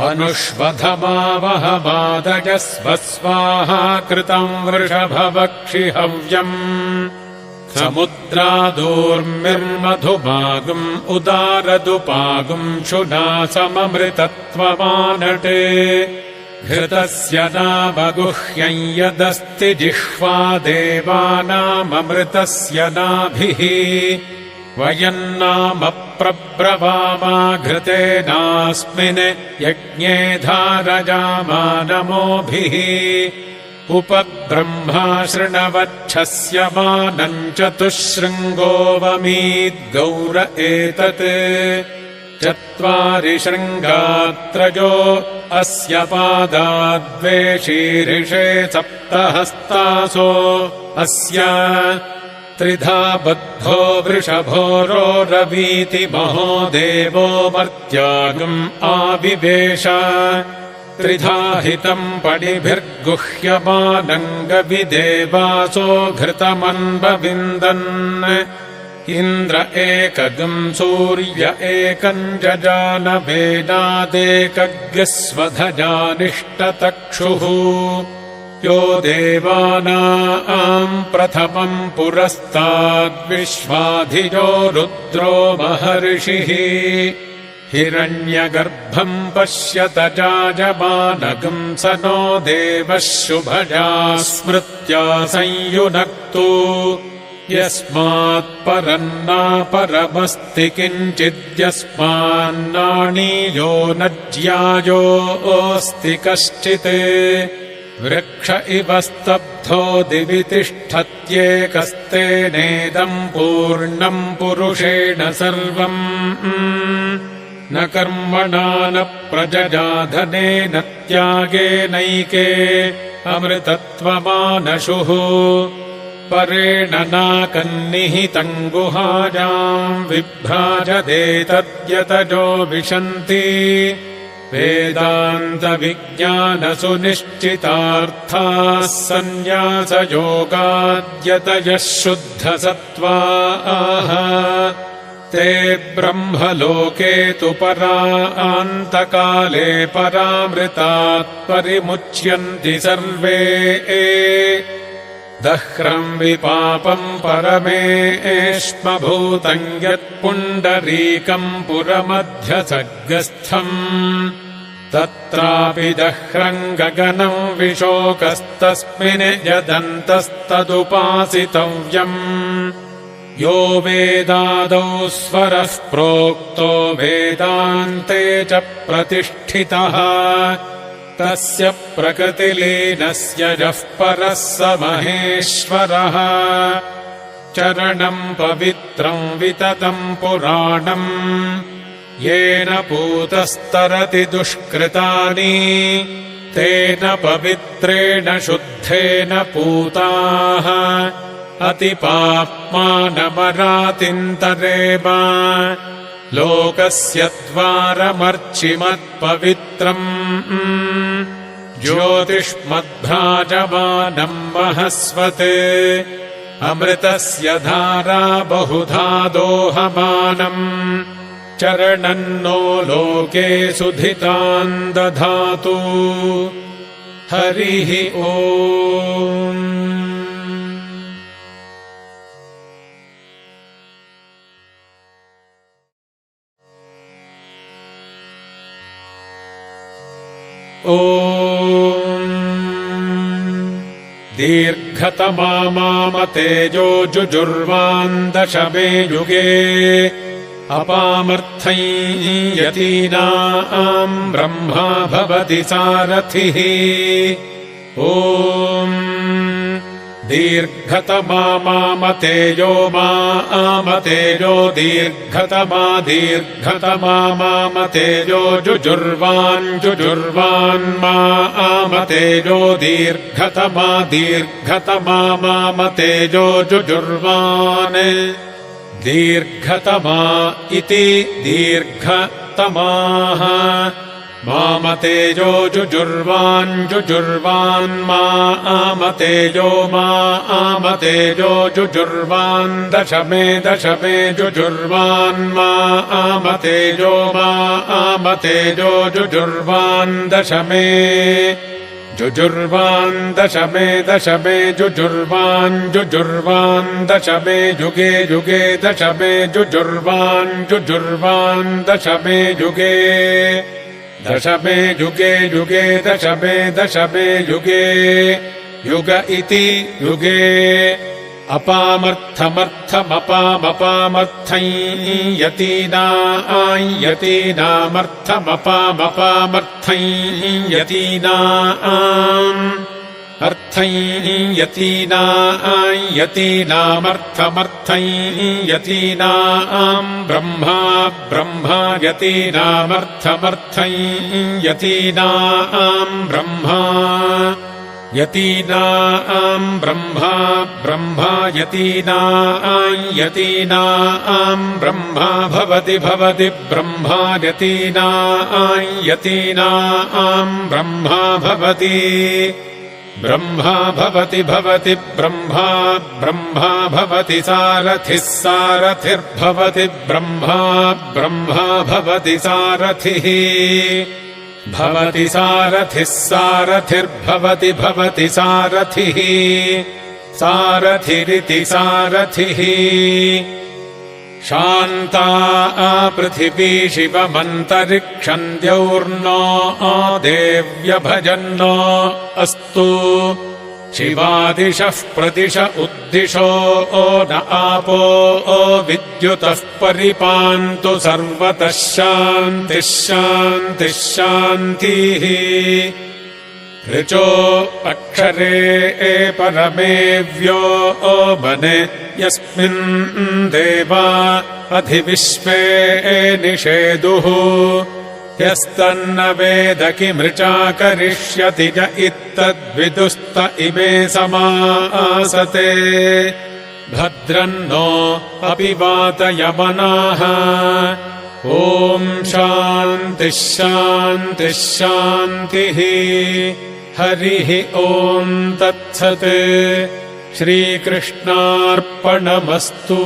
अनुष्वधमावहमादयस्व स्वाहा कृतम् वृषभवक्षिहव्यम्। समुद्रादूर्मिर्मधुमागुम् उदारदुपागुम् शुना सममृतत्वमानटे। घृतस्य नाम गुह्यम् यदस्ति जिह्वा देवानाममृतस्य नाभिः। वयम् नाम प्रब्रवामा घृतेनास्मिन् यज्ञे धारयामानमोभिः। उपब्रह्मा शृणवच्छस्य मानम् चतुःशृङ्गोऽवमीद्गौर एतत्। चत्वारि शृङ्गात्रयो अस्य पादाद्वे शीर्षे सप्तहस्तासो अस्य। त्रिधा बद्धो वृषभो रोरवीति महो देवो मर्त्यागम् आविवेश। त्रिधा हितम् पणिभिर्गुह्यमानङ्गविदेवासो घृतमन्वविन्दन्। इन्द्र एकगम् सूर्य एकम् जजान वेदादेकग्स्वधजानिष्टतक्षुः। यो देवानाम् प्रथमम् पुरस्ताद्विश्वाधिजो रुद्रो महर्षिः। हिरण्यगर्भम् पश्यत जाजमानगम् स नो देवः शुभजा स्मृत्या संयुनक्तु यस्मात्परम् नापरमस्ति किञ्चिद्यस्मान्नाणीयो न ज्यायोऽस्ति कश्चित् वृक्ष इव स्तब्धो दिवि तिष्ठत्येकस्तेनेदम् पूर्णम् पुरुषेण सर्वम् न कर्मणा न प्रजया धनेन त्यागेनैके अमृतत्वमानशुः परेण नाकन्निहितम् गुहायाम् विभ्राजते तद्यतजो विशन्ति वेदान्तविज्ञानसुनिश्चितार्थाः सन्न्यासयोगाद्यतयः शुद्धसत्त्वाः ते ब्रह्मलोके तु परान्तकाले परामृतात् परिमुच्यन्ति सर्वे दह्रम् विपापम् परमेष्मभूतम् यत्पुण्डरीकम् पुरमध्यसर्गस्थम् तत्रापि दह्रम् गगनम् विशोकस्तस्मिन् यदन्तस्तदुपासितव्यम् यो वेदादौ स्वरः प्रोक्तो वेदान्ते च प्रतिष्ठितः तस्य प्रकृतिलीनस्य यः परः स महेश्वरः चरणम् पवित्रम् विततम् पुराणम् येन पूतस्तरति दुष्कृतानि तेन पवित्रेण शुद्धेन पूताः अतिपाप्मानमरातिन्तरेम लोकस्य द्वारमर्चिमत्पवित्रम् ज्योतिष्मद्भ्राजमानम् महस्वते अमृतस्य धारा बहुधा दोहमानम् चरणम् नो लोके सुधितान् दधातु हरिः ओम्। ॐ दीर्घतमा मामतेजो जुजुर्वान् दशमे युगे अपामर्थैः यतीनाम् ब्रह्मा भवति सारथिः ॐ दीर्घतमा मामतेजो मामतेजो दीर्घतमा दीर्घतमा मामतेजो जुजुर्वान् जुजुर्वान् मामतेजो दीर्घतमा दीर्घतमा मामतेजो जुजुर्वान् दीर्घतमा इति दीर्घतमाः मामतेजो जुजुर्वान् जुजुर्वान् मामतेजो मामतेजो जुजुर्वान् दशमे दशमे जुजुर्वान् मामतेजो मामतेजो जुजुर्वान् दशमे जुजुर्वान् दशमे दशमे जुजुर्वान् जुजुर्वान् दशमे युगे युगे दशमे जुजुर्वान् जुजुर्वान् दशमे युगे दशमे युगे युगे दशमे दशमे युगे युग इति युगे अपामर्थमर्थमपामपामर्थं यतीनामर्थमपामपामर्थं यतीनाम् अर्थं यतीनामर्थमर्थं यतीनाम् ब्रह्मा ब्रह्मा यतीनामर्थमर्थं यतीनाम् ब्रह्मा यतीनाम् ब्रह्मा ब्रह्मा यतीनाम् ब्रह्मा भवति भवति ब्रह्मा यतीनाम् ब्रह्मा भवति ब्रह्मा भवति भवति ब्रह्मा ब्रह्मा भवति सारथिः सारथिर्भवति ब्रह्मा ब्रह्मा भवति सारथिः भवति सारथिः सारथिर्भवति भवति सारथिः सारथिरिति सारथिः शान्ता पृथिवी शिवमन्तरिक्षम् द्यौर्नो देव्यभजन्नो अस्तु शिवादिशः प्रदिश उद्दिशो न आपो विद्युतः परिपान्तु सर्वतः शान्तिः शान्तिः शान्तिः ऋचो अक्षरे परमे व्योमने यस्मिन् देवा अधिविश्वे निषेदुः यस्तन्न वेद किमृचा करिष्यति य इत्तद्विदुस्त इमे समासते भद्रन्नो अपि वातयमनाः ॐ शान्तिः शान्तिः शान्तिः हरिः ॐ तत्सत् श्रीकृष्णार्पणमस्तु।